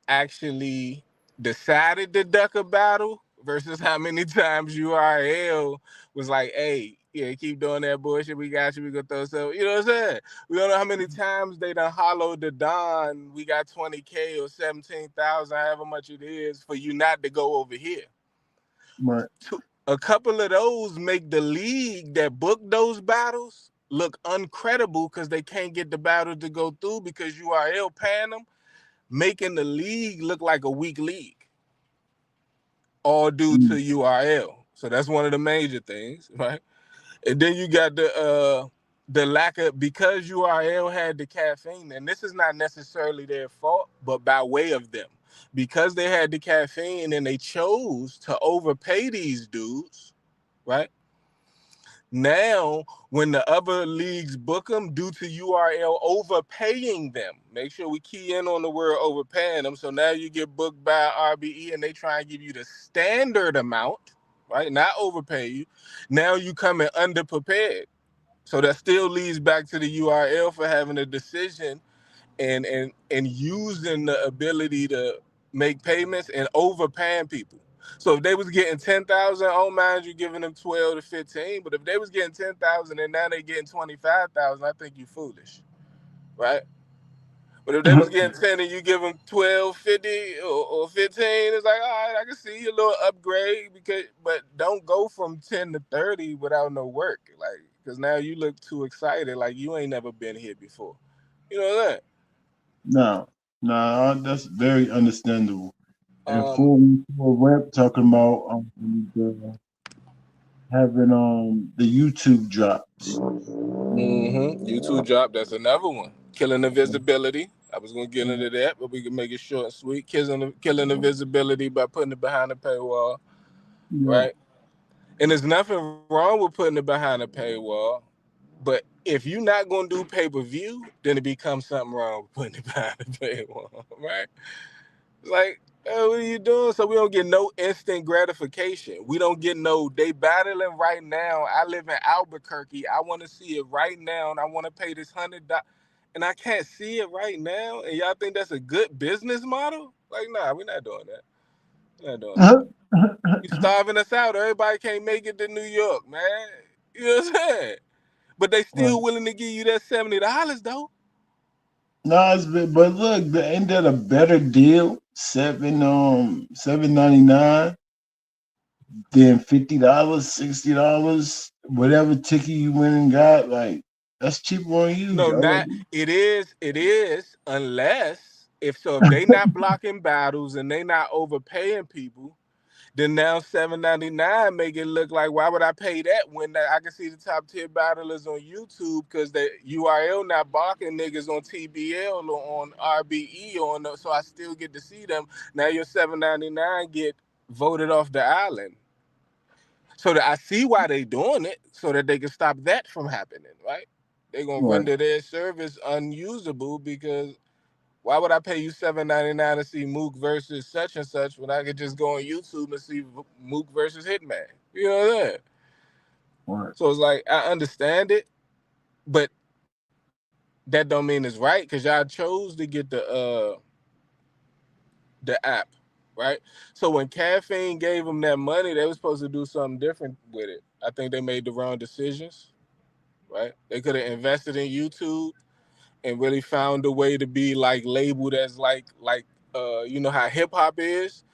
actually decided to duck a battle versus how many times URL was like, hey, yeah, keep doing that bullshit. We got you. We gonna throw some. You know what I'm saying? We don't know how many times they done hollowed the Don. We got 20K or 17,000, however much it is, for you not to go over here. Right. A couple of those make the league that booked those battles look uncredible because they can't get the battle to go through because URL paying them, making the league look like a weak league, all due to Mm. URL. So that's one of the major things, right? And then you got the lack of, because URL had the caffeine, and this is not necessarily their fault, but by way of them, because they had the caffeine and they chose to overpay these dudes, right? Now, when the other leagues book them due to URL overpaying them, make sure we key in on the word overpaying them. So now you get booked by RBE and they try and give you the standard amount, right? Not overpay you. Now you come in underprepared. So that still leads back to the URL for having a decision and using the ability to make payments and overpaying people. So if they was getting 10,000, oh mind you, giving them 12 to 15. But if they was getting 10,000 and now they getting 25,000, I think you foolish, right? But if they was getting 10 and you give them 12, 50, or 15, it's like, all right, I can see a little upgrade but don't go from 10 to 30 without no work, like, because now you look too excited, like you ain't never been here before. You know that? No, no, that's very understandable. And Um, full rep talking about having the YouTube drops. YouTube drop. That's another one. Killing the visibility. I was gonna get into that, but we can make it short and sweet. Killing the visibility by putting it behind the paywall, Yeah. right? And there's nothing wrong with putting it behind a paywall, but if you're not gonna do pay-per-view, then it becomes something wrong with putting it behind the paywall, right? Like, what are you doing? So we don't get no instant gratification. We don't get no, they battling right now. I live in Albuquerque. I want to see it right now, and I want to pay this $100, and I can't see it right now. And y'all think that's a good business model? Like, nah, we're not doing that. We're not doing that. You starving us out. Everybody can't make it to New York, man. You know what I'm saying? But they Right. still willing to give you that $70 though. No, but look, ain't that a better deal? 7.99 than $50, $60, whatever ticket you went and got. Like that's cheaper on you, No, Joe. not it is unless if they not blocking battles and they not overpaying people, then now 7.99 make it look like, why would I pay that when I can see the top tier battlers on YouTube because the URL not blocking niggas on TBL or on RBE so I still get to see them. Now your 7.99 get voted off the island. So that I see why they doing it, so that they can stop that from happening, right? They're gonna Right. render their service unusable because Why would I pay you $7.99 to see Mook versus such and such when I could just go on YouTube and see Mook versus Hitman? You know what I'm saying? Right. So it's like I understand it, but that don't mean it's right because y'all chose to get the app, right? So when Caffeine gave them that money, they were supposed to do something different with it. I think they made the wrong decisions, right? They could have invested in YouTube and really found a way to be like labeled as like you know how hip hop is,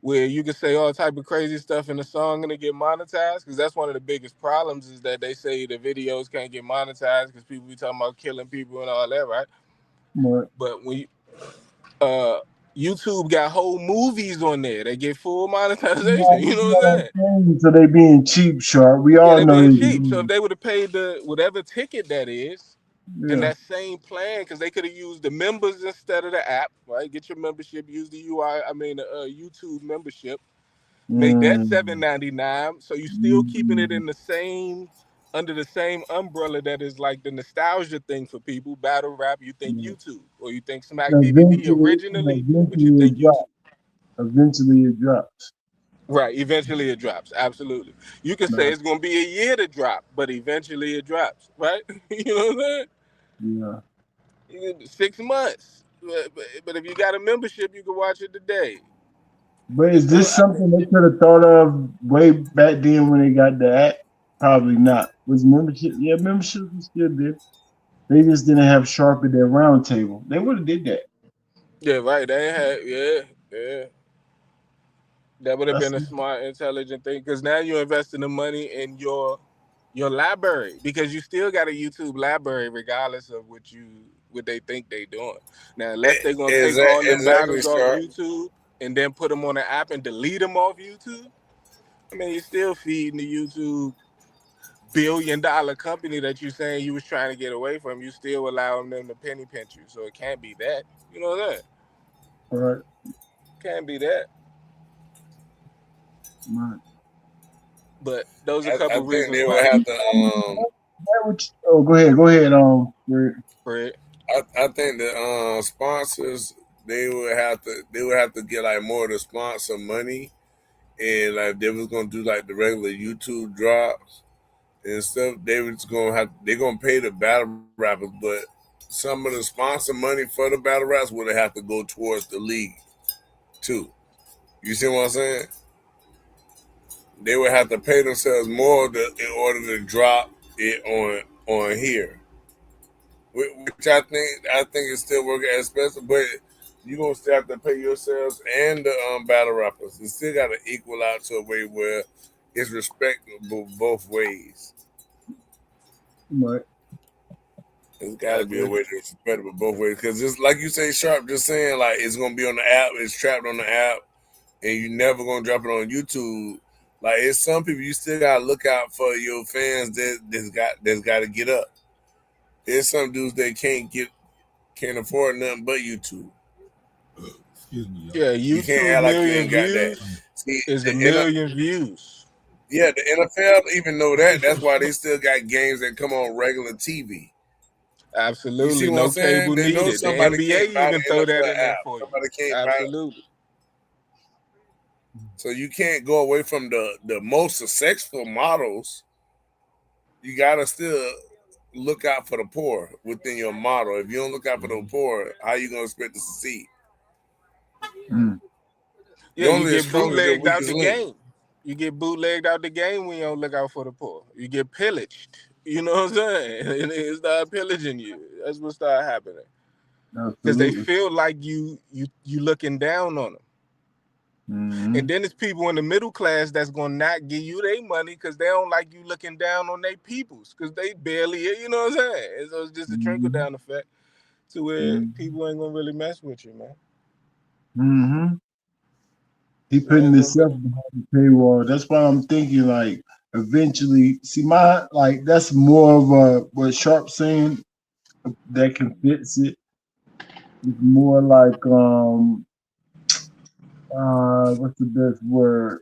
where you can say all type of crazy stuff in the song and it get monetized. Because that's one of the biggest problems is that they say the videos can't get monetized because people be talking about killing people and all that, right? Right. But when YouTube got whole movies on there, they get full monetization. You know what I'm saying? So they being cheap, Sharp. We Yeah, all they know being they cheap. So if they would have paid the whatever ticket that is, then yeah. that same plan, because they could have used the members instead of the app, right? Get your membership, use the YouTube membership, make that $7.99. So you still keeping it in the same under the same umbrella that is like the nostalgia thing for people. Battle rap, you think YouTube, or you think Smack DVD originally, but you think it YouTube. drops. Eventually it drops. Right, eventually it drops. Absolutely. You can say it's gonna be a year to drop, but eventually it drops, right? You know what I'm saying? Yeah. 6 months. But if you got a membership, you can watch it today. But is this something they could have thought of way back then when they got the app? Probably not. Was membership? Yeah, membership was still there. They just didn't have Sharp at their round table. They would have did that. Yeah, right. They had, yeah. That would have been a smart, intelligent thing. Because now you're investing the money in your library, because you still got a YouTube library regardless of what they think they doing. Now, unless they're gonna take all the battles off YouTube and then put them on the app and delete them off YouTube, I mean, you're still feeding the YouTube billion-dollar company that you saying you was trying to get away from. You still allowing them to penny pinch you, so it can't be that. You know that? Right. Can't be that. Right. But those are a couple reasons they why. would have to. Go ahead. Fred. I think the sponsors they would have to get like more of the sponsor money, and like they was gonna do like the regular YouTube drops and stuff. They're gonna pay the battle rappers, but some of the sponsor money for the battle raps would have to go towards the league too. You see what I'm saying? They would have to pay themselves more in order to drop it on here, which I think is still working as special, but you're gonna still have to pay yourselves and the battle rappers. It still got to equal out to a way where it's respectable both ways. Right. It's got to be a way that's respectable both ways, because just like you say, Sharp, just saying like it's gonna be on the app, it's trapped on the app, and you're never gonna drop it on YouTube. Like, it's some people you still gotta look out for your fans that's got to get up. There's some dudes that can't afford nothing but YouTube. Excuse me. Yeah, You can't YouTube act like you million ain't got that. views See, is a million views. Yeah, the NFL even know that. That's why they still got games that come on regular TV. Absolutely, You see what no I'm saying? cable They know needed. The somebody NBA can't buy even the throw that NFL in there app. for you. Somebody can't buy it. Absolutely. So you can't go away from the most successful models. You gotta still look out for the poor within your model. If you don't look out for the poor, how you gonna expect to succeed? Yeah, you get bootlegged out the game. You get bootlegged out the game when you don't look out for the poor. You get pillaged. You know what I'm saying? And they start pillaging you. That's what start happening. Because they feel like you looking down on them. And then there's people in the middle class that's gonna not give you their money because they don't like you looking down on their peoples, because they barely, you know what I'm saying? And so it's just a trickle down effect to where people ain't gonna really mess with you, man. He putting himself behind the paywall. That's why I'm thinking like eventually. See, that's more of a what Sharp's saying that can fix it. It's more like what's the best word?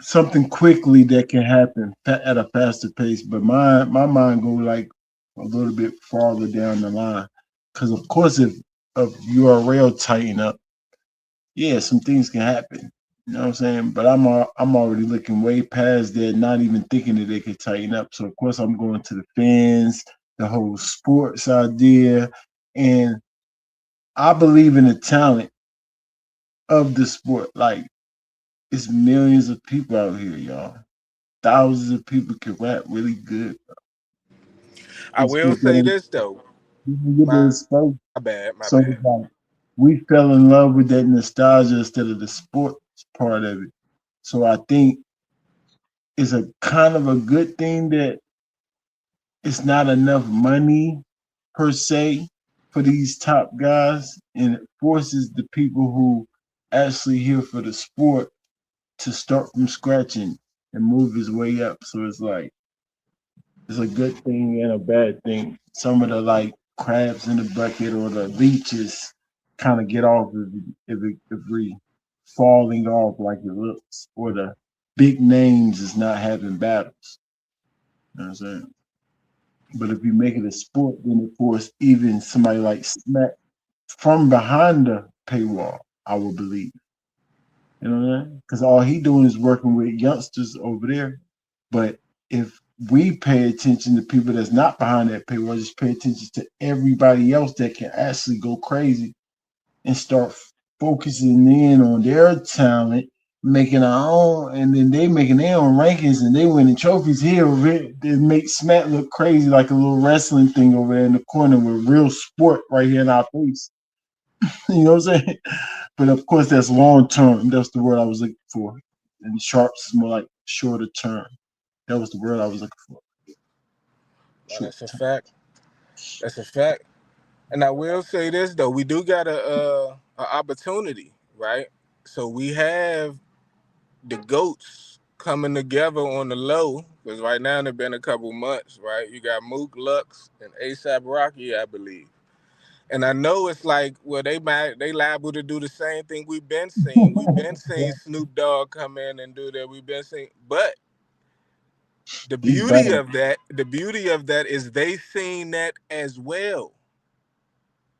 Something quickly that can happen at a faster pace. But my mind go like a little bit farther down the line, because of course if of URL tighten up, yeah, some things can happen. You know what I'm saying? But I'm already looking way past that, not even thinking that they could tighten up. So of course I'm going to the fans, the whole sports idea, and I believe in the talent of the sport. Like it's millions of people out here, y'all. Thousands of people can rap really good. I It's will just say that this though. they didn't get the My exposure. bad, my So bad. it's like we fell in love with that nostalgia instead of the sports part of it. So I think it's a kind of a good thing that it's not enough money per se for these top guys, and it forces the people who actually here for the sport to start from scratch and move his way up. So it's like it's a good thing and a bad thing. Some of the like crabs in the bucket or the leeches kind of get off if we falling off like it looks, or the big names is not having battles. You know what I'm saying? But if you make it a sport, then of course even somebody like Smack from behind the paywall, I will believe. You know what I mean? Because all he doing is working with youngsters over there. But if we pay attention to people that's not behind that paywall, just pay attention to everybody else that can actually go crazy and start focusing in on their talent, making our own, and then they making their own rankings and they winning trophies here. They make Smack look crazy like a little wrestling thing over there in the corner with real sport right here in our face. You know what I'm saying? But of course, that's long term. That's the word I was looking for. And sharps is more like shorter term. That was the word I was looking for. Well, Short that's a term. fact. That's a fact. And I will say this though, we do got a opportunity, right? So we have the goats coming together on the low, because right now they've been a couple months, right? You got Mook, Lux, and ASAP Rocky, I believe. And I know it's like, well, they liable to do the same thing we've been seeing. We've been seeing Snoop Dogg come in and do that. We've been seeing, but He's better. the beauty of that is they seen that as well,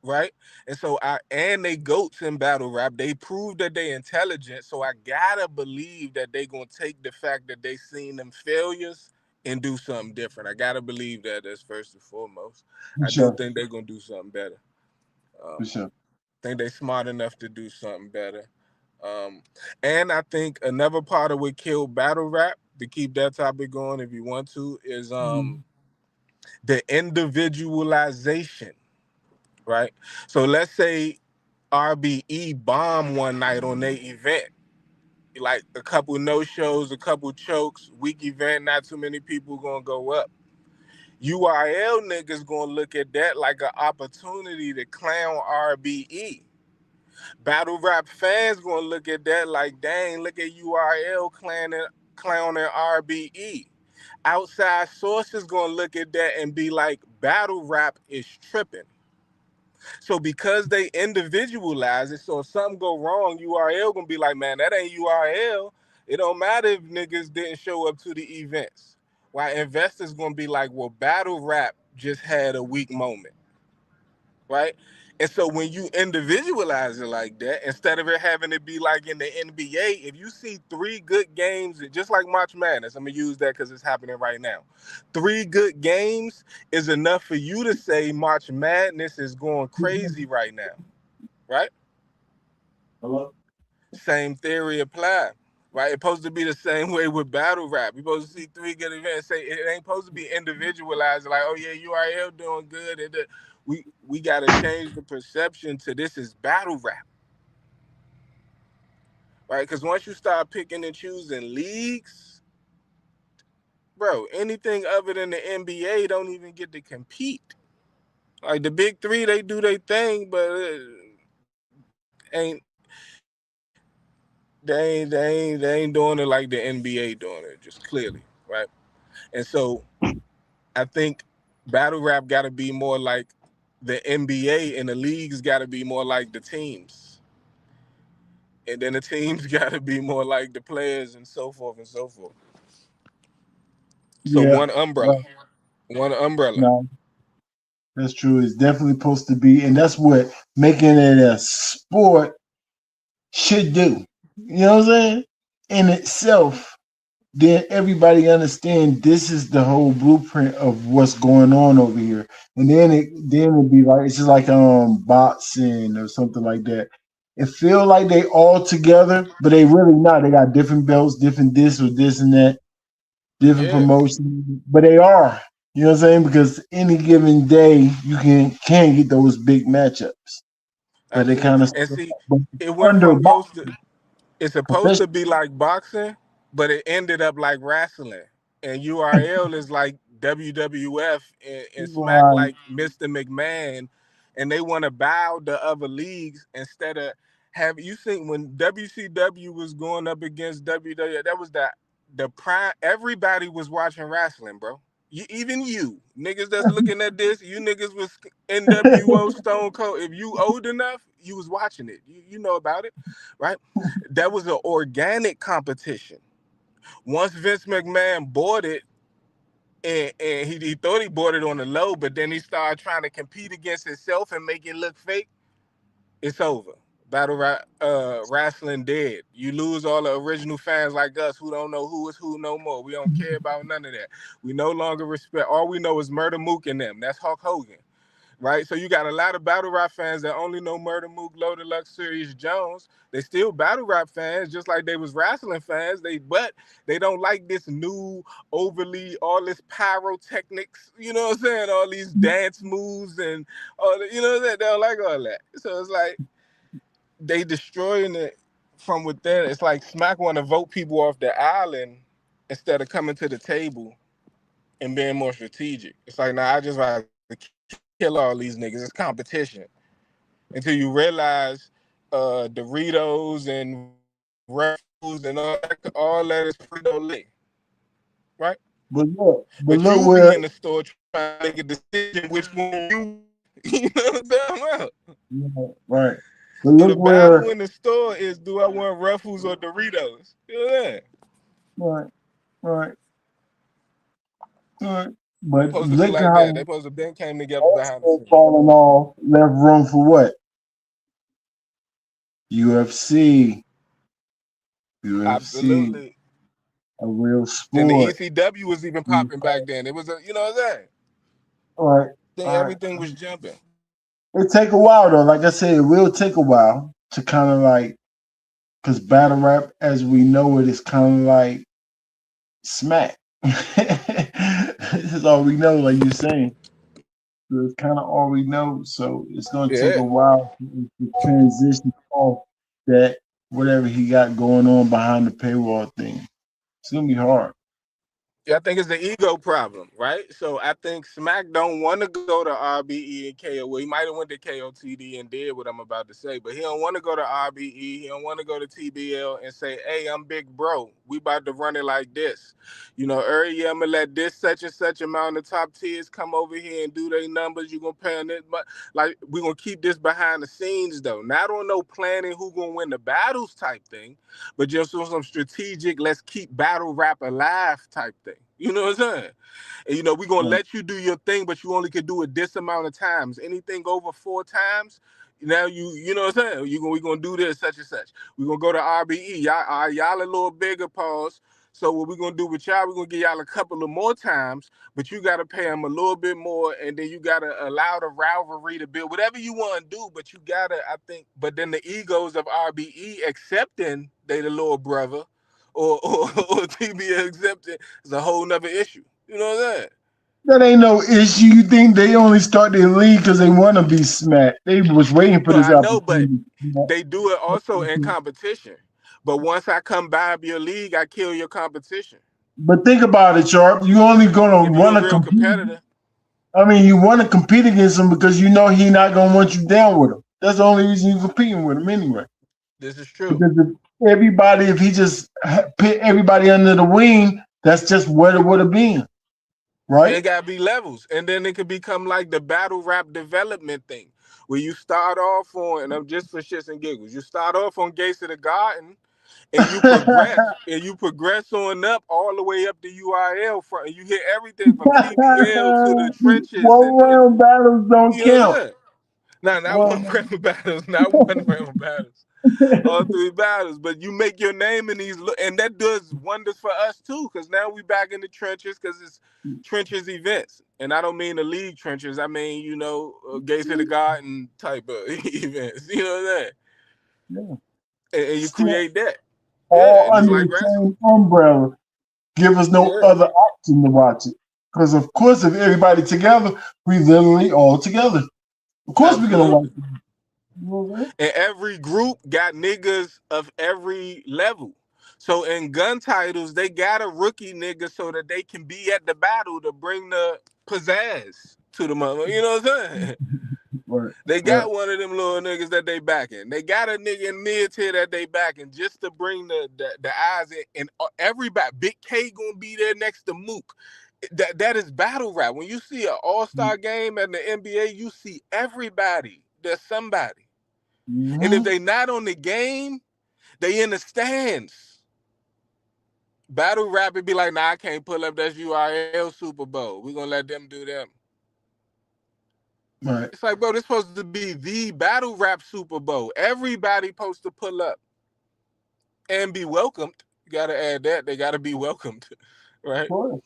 right? And so they goats in battle rap. They prove that they intelligent. So I gotta believe that they gonna take the fact that they seen them failures and do something different. I gotta believe that as first and foremost. For I do sure. think they're gonna do something better. For Um, sure. think they smart enough to do something better. Um, and I think another part of what killed battle rap, to keep that topic going if you want to, is the individualization, right? So let's say RBE bomb one night on their event, like a couple no shows, a couple chokes, weak event, not too many people gonna go up. URL niggas gonna look at that like an opportunity to clown RBE. Battle rap fans gonna look at that like, dang, look at URL clowning RBE. Outside sources gonna look at that and be like, battle rap is tripping. So because they individualize it, so if something go wrong, URL gonna be like, man, that ain't URL. It don't matter if niggas didn't show up to the events. While investors gonna be like, well, battle rap just had a weak moment, right? And so when you individualize it like that, instead of it having to be like in the NBA, if you see 3 good games, just like March Madness, I'm gonna use that because it's happening right now. 3 good games is enough for you to say March Madness is going crazy right now, right? Hello? Same theory apply, right? It's supposed to be the same way with battle rap. You're supposed to see 3 good events. Say it ain't supposed to be individualized. Like, oh yeah, URL doing good. We got to change the perception to this is battle rap, right? Because once you start picking and choosing leagues, bro, anything other than the NBA don't even get to compete. Like the big three, they do their thing, but ain't they ain't doing it like the NBA doing it, just clearly, right? And so I think battle rap got to be more like the NBA, and the leagues got to be more like the teams, and then the teams got to be more like the players, and so forth and so forth. So Yeah. one umbrella, Well, one umbrella. no. That's true. It's definitely supposed to be, and that's what making it a sport should do. You know what I'm saying? In itself, then everybody understand this is the whole blueprint of what's going on over here. And then it'd be like it's just like boxing or something like that. It feel like they all together, but they really not. They got different belts, different this or this and that, different Yeah, promotions, but they are. You know what I'm saying? Because any given day you can get those big matchups, but they absolutely. kind of And see, but it went under from supposed to boxing, it's supposed to professional. be like boxing, but it ended up like wrestling. And URL is like WWF and Smack Right. like Mr. McMahon, and they want to bow the other leagues instead of have you seen when WCW was going up against WWF? That was the prime. Everybody was watching wrestling, bro. Even you niggas that's looking at this, you niggas was NWO Stone Cold. If you old enough, you was watching it. You know about it, right? That was an organic competition. Once Vince McMahon bought it, and he thought he bought it on the low, but then he started trying to compete against himself and make it look fake. It's over. Wrestling dead. You lose all the original fans like us who don't know who is who no more. We don't care about none of that. We no longer respect. All we know is Murder Mook and them. That's Hulk Hogan, right? So you got a lot of battle rap fans that only know Murder Mook, Low Deluxe, Serious Jones. They still battle rap fans, just like they was wrestling fans. But they don't like this new, overly all this pyrotechnics. You know what I'm saying? All these dance moves and all the, you know what I'm saying? They don't like all that. So it's like they destroying it from within. It's like Smack want to vote people off the island instead of coming to the table and being more strategic. It's like, nah, I just rather kill all these niggas. It's competition. Until you realize Doritos and Ruffles and all that is Frito Lay, right? But But look you be where in the store trying to make a decision which one you know what I'm talking about. right. But So look the battle where in the store is do I want Ruffles or Doritos? You know that? right, right, right. But Supposed to be look like that. They how supposed to been came together behind the also scenes. falling off left room for what? UFC. UFC, Absolutely. a real Then the sport. ECW was even popping back then. It was a, you know what I'm saying? All right, Then all right. everything was jumping. It take a while though. Like I said, it will take a while to kind of like because battle rap, as we know it, is kind of like smack. This is all we know, like you're saying. So it's kind of all we know. So it's gonna take Yeah. a while to transition off that whatever he got going on behind the paywall thing. It's gonna be hard. Yeah, I think it's the ego problem, right? So I think Smack don't want to go to RBE and KO. Well, he might have went to KOTD and did what I'm about to say, but he don't want to go to RBE. He don't want to go to TBL and say, "Hey, I'm big bro. We about to run it like this." You know, early I'm gonna let this such and such amount of top tiers come over here and do their numbers. You gonna pay on this, but like we gonna keep this behind the scenes though. Not on no planning who gonna win the battles type thing, but just on some strategic, let's keep battle rap alive type thing. You know what I'm saying? And you know, we're gonna Right. let you do your thing, but you only could do it this amount of times. Anything over 4 times, now you know what I'm saying? We gonna do this, such and such. We're gonna go to RBE. Y'all a little bigger, pause. So what we're gonna do with y'all, we're gonna give y'all a couple of more times, but you gotta pay them a little bit more, and then you gotta allow the rivalry to build. Whatever you want to do, but you gotta, I think, but then the egos of RBE accepting they the little brother or TBA accepting is a whole nother issue. You know what I'm saying? That ain't no issue. You think they only start their league because they want to be smacked? They was waiting for No, this I know, but opportunity. they do it also in competition. But once I come by your league, I kill your competition. But think about it, Sharp. You only gonna If you're want a to real compete. competitor, I mean, you want to compete against him because you know he not gonna want you down with him. That's the only reason you're competing with him anyway. this is true. Because if he just put everybody under the wing, that's just what it would have been, right? It gotta be levels, and then it could become like the battle rap development thing, where you start off on, and I'm just for shits and giggles. You start off on Gates of the Garden, and you progress on up all the way up to URL front, and you hit everything from TBL to the trenches, One and then round battles don't you know what I'm count. saying? Nah, not one One, round battles, not one round battles. All 3 battles, but you make your name in these, and that does wonders for us too, because now we back in the trenches, because it's trenches events, and I don't mean the league trenches. I mean, Gates of the Garden type of events. You know what I'm saying? yeah. And you Still create that, yeah, all and it's under like the wrestling. same umbrella. Give us no Yeah, other option to watch it. Because of course, if everybody together, we literally all together. Of course, we're gonna watch absolutely. it. You know what I'm saying? And every group got niggas of every level. So in gun titles, they got a rookie nigga so that they can be at the battle to bring the pizzazz to the mother. You know what I'm saying? Right. They Right. got one of them little niggas that they backing. They got a nigga in mid tier that they backing just to bring the eyes in. And everybody, Big K gonna be there next to Mook. That is battle rap. When you see an all-star game in the NBA, you see everybody. There's somebody. And if Mm-hmm. they not on the game, they in the stands. Battle rap would be like, nah, I can't pull up. That's URL Super Bowl. We're gonna let them do them. Right. It's like, bro, this supposed to be the battle rap Super Bowl. Everybody supposed to pull up and be welcomed. You gotta add that. They gotta be welcomed, right? Of course.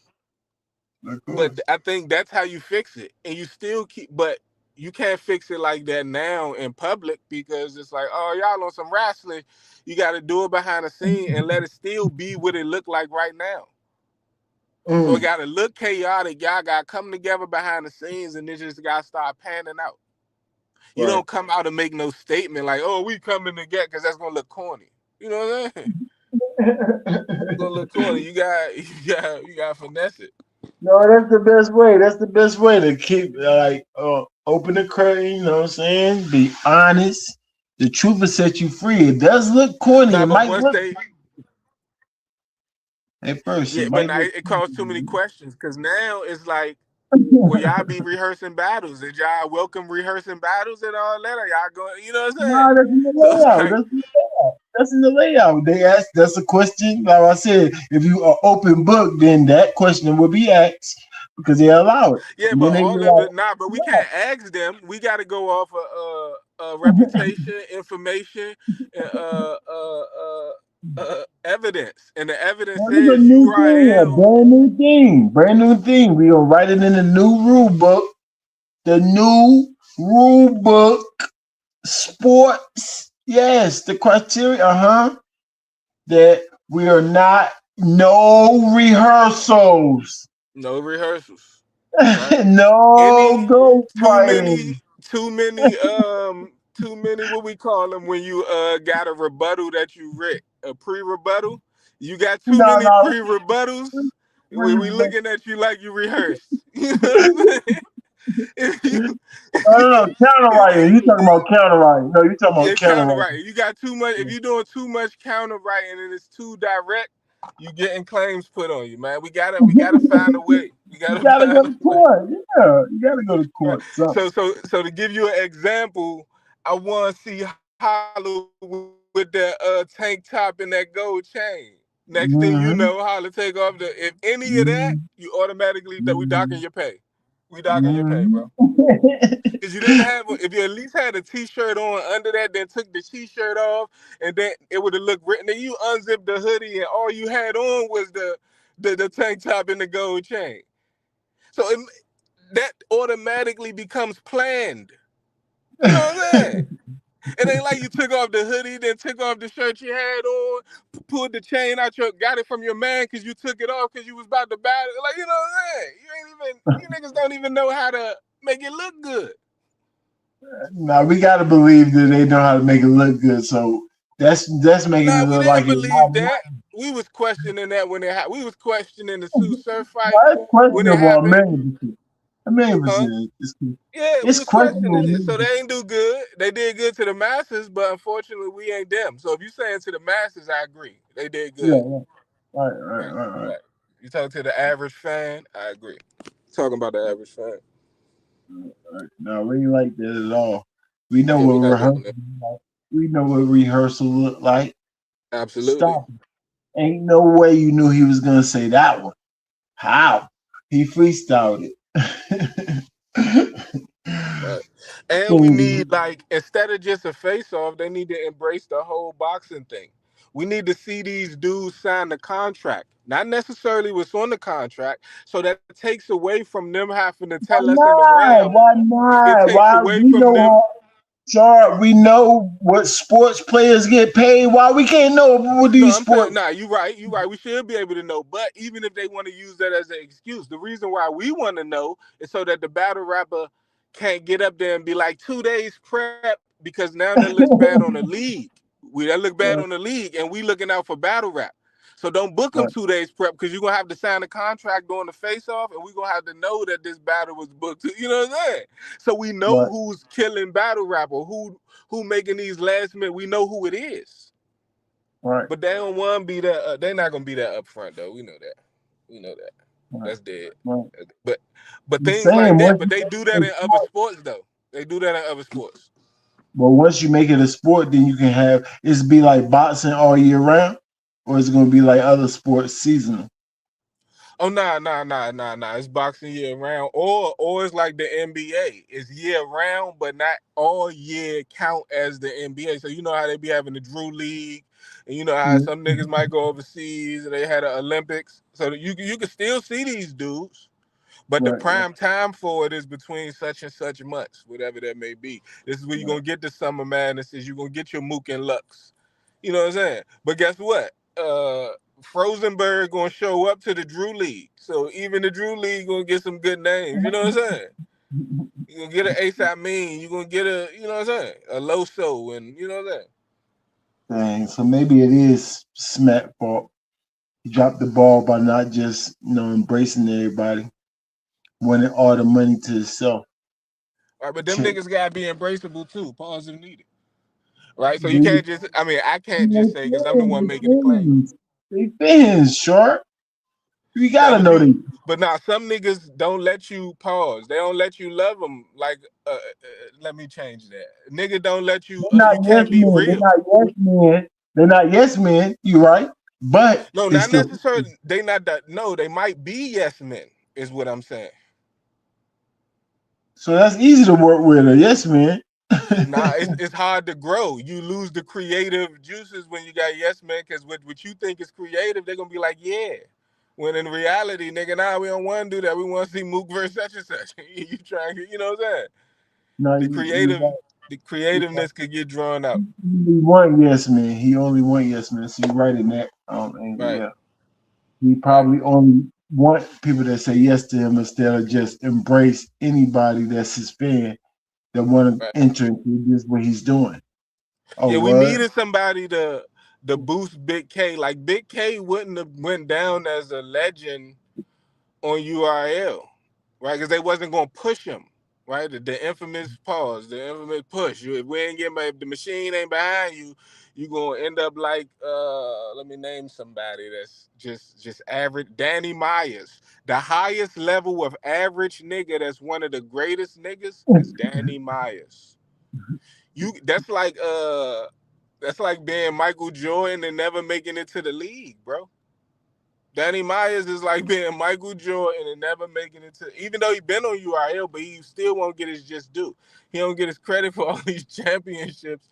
Of But course. I think that's how you fix it. And you still but you can't fix it like that now in public, because it's like, oh, y'all on some wrestling. You got to do it behind the scene and let it still be what it look like right now. So it got to look chaotic. Y'all got to come together behind the scenes, and it just got to start panning out. You Right. don't come out and make no statement like, oh, we coming together, because that's going to look corny. You know what I'm saying? It's going to look corny. You got to finesse it. No, that's the best way. That's the best way to keep open the curtain. You know what I'm saying? Be honest. The truth will set you free. It does look corny. Nah, It but might once look they, at first. yeah, It but might now look. it caused too many questions, because now it's like, will y'all be rehearsing battles? Did y'all welcome rehearsing battles and all that? Or y'all going, you know what I'm saying? No, that's in the So it's layout. like, That's in the layout. They asked. That's a question. Like I said, if you are open book, then that question will be asked because they allow it. yeah, And but then they be all of like, it, nah, but we yeah, can't ask them. We got to go off of reputation, information, and evidence. And the evidence well, it's a says new thing, a URL. brand new thing. We gonna write it in the new rule book. The new rule book, sports. Yes, the criteria. That we are not no rehearsals. No rehearsals, right? No Any ghost too writing. many too many what we call them when you got a rebuttal that you read, a pre-rebuttal. You got too No, many no. pre-rebuttals. We No, looking at you like you rehearsed. You know what I'm saying? If you, no. Counter writing. You talking about counter writing. No, you talking yeah, about counter counter writing. writing. You got too much. If you're doing too much counter writing and it's too direct, you getting claims put on you, man. We gotta find a way. We You gotta gotta go find a to way. court. Yeah, you gotta go to Right. court. So, So to give you an example, I want to see Holla with that tank top and that gold chain. Next thing you mm-hmm, know, Holla take off the. If any of that, mm-hmm, you automatically that we docking your pay. We docking your pay, mm-hmm. bro. Cause you didn't have, if you at least had a t-shirt on under that, then took the t-shirt off, and then it would have looked written. Then you unzipped the hoodie, and all you had on was the tank top and the gold chain. So that automatically becomes planned. You know what I'm saying? It ain't like you took off the hoodie, then took off the shirt you had on, pulled the chain out got it from your man because you took it off because you was about to buy it. Like, you know what I'm saying? You niggas don't even know how to make it look good. Now we gotta believe that they know how to make it look good. So that's making it Nah, we look like didn't it's believe not. that. We was questioning that when we was questioning the Sue Surf fight Well, it's when it questionable a happened. million percent. A million Huh? percent. Yeah, we It's was questionable. questioning it. So they ain't do good. They did good to the masses, but unfortunately we ain't them. So if you saying to the masses, I agree. They did Yeah, good. yeah. Right, Right, right, right, right. right. You talk to the average fan, I agree. Talking about the average fan. Right. No, we ain't like that at all. We know Yeah, what we not rehearsal doing that. like. We know what rehearsal look like. Absolutely. Stop. Ain't no way you knew he was gonna say that one. How? He freestyled it. Right. And we So, need, like, instead of just a face off, they need to embrace the whole boxing thing. We need to see these dudes sign the contract, not necessarily what's on the contract, so that takes away from them having to why tell us in the not? round. Why It not? takes Why away we from know them. how sharp we know what sports players get paid? Why we can't know what No, these I'm saying, sports? nah, you right, you right. We should be able to know. But even if they want to use that as an excuse, the reason why we want to know is so that the battle rapper can't get up there and be like 2 days prep, because now that looks bad on the league. That look bad on Right, the league, and we looking out for battle rap. So don't book them right, 2 days prep, because you're gonna have to sign a contract during the face off, and we're gonna have to know that this battle was booked. You know what I'm saying? So we know right, who's killing battle rap, or who making these last minute. We know who it is. right, But they don't want to be that. They're not gonna be that upfront though. We know that. We know that. right, That's dead. right. But The things like same that. once But you they make do that it a in other sport, sports though. They do that in other sports. but once you make it a sport, then you can have it's be like boxing all year round, or it's gonna be like other sports seasonal. Oh nah. It's boxing year round, or it's like the NBA. It's year round, but not all year count as the NBA. So you know how they be having the Drew League, and you know how Yeah, some niggas might go overseas and they had the Olympics. So that you can still see these dudes. But the right, right, prime time for it is between such and such months, whatever that may be. This is where you're right. gonna get the summer madnesses. You're gonna get your Mook and Lux. You know what I'm saying? But guess what? Frozenberg gonna show up to the Drew League. So even the Drew League gonna get some good names. You know what I'm saying? You're gonna get an ASAP Mean. You're gonna get a, you know what I'm saying? A Loso, and you know what I'm saying? Dang, so maybe it is Smack fault. He dropped the ball by not just embracing everybody, wanting all the money to himself. All right, but them Shit. niggas gotta be embraceable too. Pause if needed. Right? So you They, can't just, I mean, I can't just say because I'm the one making the claim. they fans, sharp. You Now, gotta but know you, they. but now some niggas don't let you pause. They don't let you love them. Like, let me change that. Nigga don't let you. They're not You yes can't be men. They're real. not yes men. They're not yes men. You right, but No, they not still. necessarily. They not that. No, they might be yes men. Is what I'm saying. So that's easy to work with a yes man. Nah, it's hard to grow. You lose the creative juices when you got yes men, because what you think is creative, they're gonna be like, yeah. When in reality, nigga, nah, we don't want to do that. We want to see Mook versus such and such. You trying to, you know what I'm saying? No, The you creative, right. the You right. creativeness could get drawn out. He only one yes man. He only one yes man. So you right in that. And Right, yeah, he right, probably only want people that say yes to him instead of just embrace anybody that's his fan that want to right. enter into this what he's doing. Oh, Yeah, we what? needed somebody to boost Big K. Like Big K wouldn't have went down as a legend on URL, right? Because they wasn't gonna push him, right? The infamous pause, the infamous push. If we ain't getting, if the machine ain't behind you, you gonna end up like let me name somebody that's just average. Danny Myers. The highest level of average nigga that's one of the greatest niggas is Danny Myers. You that's like being Michael Jordan and never making it to the league, bro. Danny Myers is like being Michael Jordan and never making it to, even though he been on URL, but he still won't get his just due. He don't get his credit for all these championships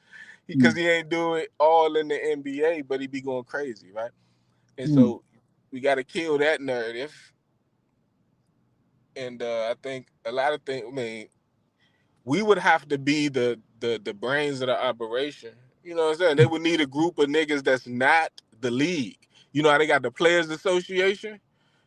because he ain't do it all in the NBA, but he be going crazy, right? And Mm, so we got to kill that narrative. And I think a lot of things, I mean, we would have to be the brains of the operation. You know what I'm saying? They would need a group of niggas that's not the league. You know how they got the Players Association?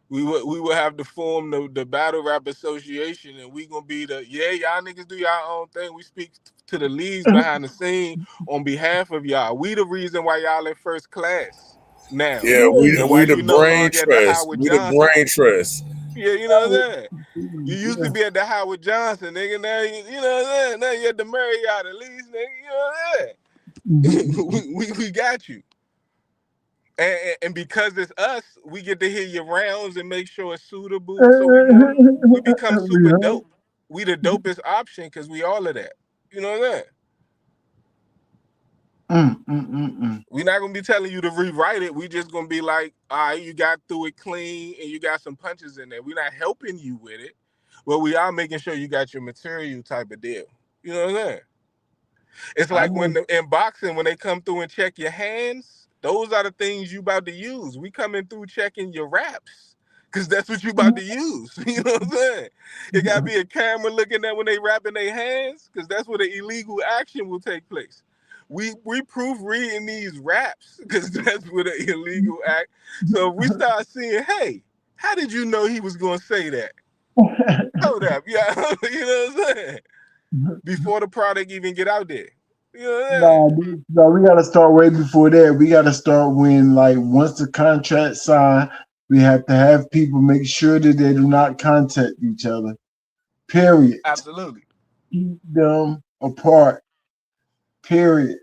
We would have to form the battle rap association, and we gonna be y'all niggas do y'all own thing. We speak to the leagues behind the scene on behalf of y'all. We the reason why y'all in first class now, Yeah, and why we the you no brain longer at the trust. Howard We the Johnson. brain trust. Yeah, you know what I'm saying. You used to yeah. be at the Howard Johnson, nigga. Now you know what I'm saying. Now you at the Marriott at least, nigga. You know what I'm saying. we got you. And because it's us, we get to hear your rounds and make sure it's suitable. So we become super dope. We the dopest option because we all of that. You know what I'm saying? We're not gonna be telling you to rewrite it. We just gonna be like, all right, you got through it clean and you got some punches in there. We're not helping you with it, but we are making sure you got your material type of deal. You know what I'm saying? It's like in boxing, when they come through and check your hands, those are the things you about to use. We coming through checking your raps, because that's what you about to use. You know what I'm saying? It gotta be a camera looking at when they rapping their hands, because that's where the illegal action will take place. We proofreading these raps because that's where the illegal act. So we start seeing, hey, how did you know he was gonna say that? Hold up, yeah, you know what I'm saying? Before the product even get out there. You know what I'm saying? No, we gotta start way before that. We gotta start when, like, once the contract signed, we have to have people make sure that they do not contact each other. Period. Absolutely. Keep them apart. Period.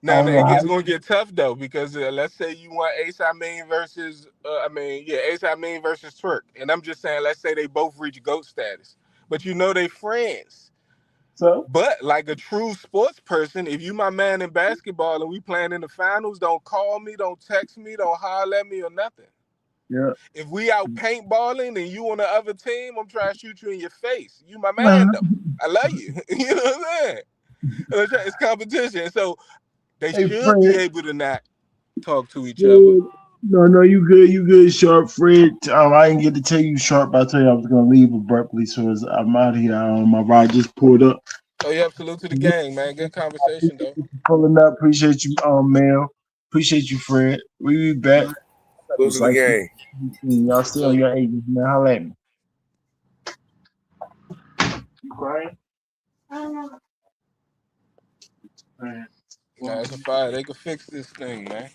Now it's gonna get tough though, because let's say you want Ace Amin versus Ace Amin versus Twerk, and I'm just saying, let's say they both reach GOAT status, but you know they friends. So, but like a true sports person, if you my man in basketball and we playing in the finals, don't call me, don't text me, don't holler at me or nothing. yeah. If we out paintballing and you on the other team, I'm trying to shoot you in your face. You my man though. I love you. You know what I'm saying? It's competition, so they should be able to not talk to each other. No, you good, Sharp Fred. I didn't get to tell you, Sharp. I tell you I was gonna leave abruptly, so as I'm out here. My ride just pulled up. Oh yeah, salute to the gang, man. Good conversation though. Pulling up, appreciate you, Mel. Appreciate you, Fred. We be back. Salute to the gang. Y'all still on your ages, man. Holla at me. You crying? Man. Nah, it's a fire. They can fix this thing, man.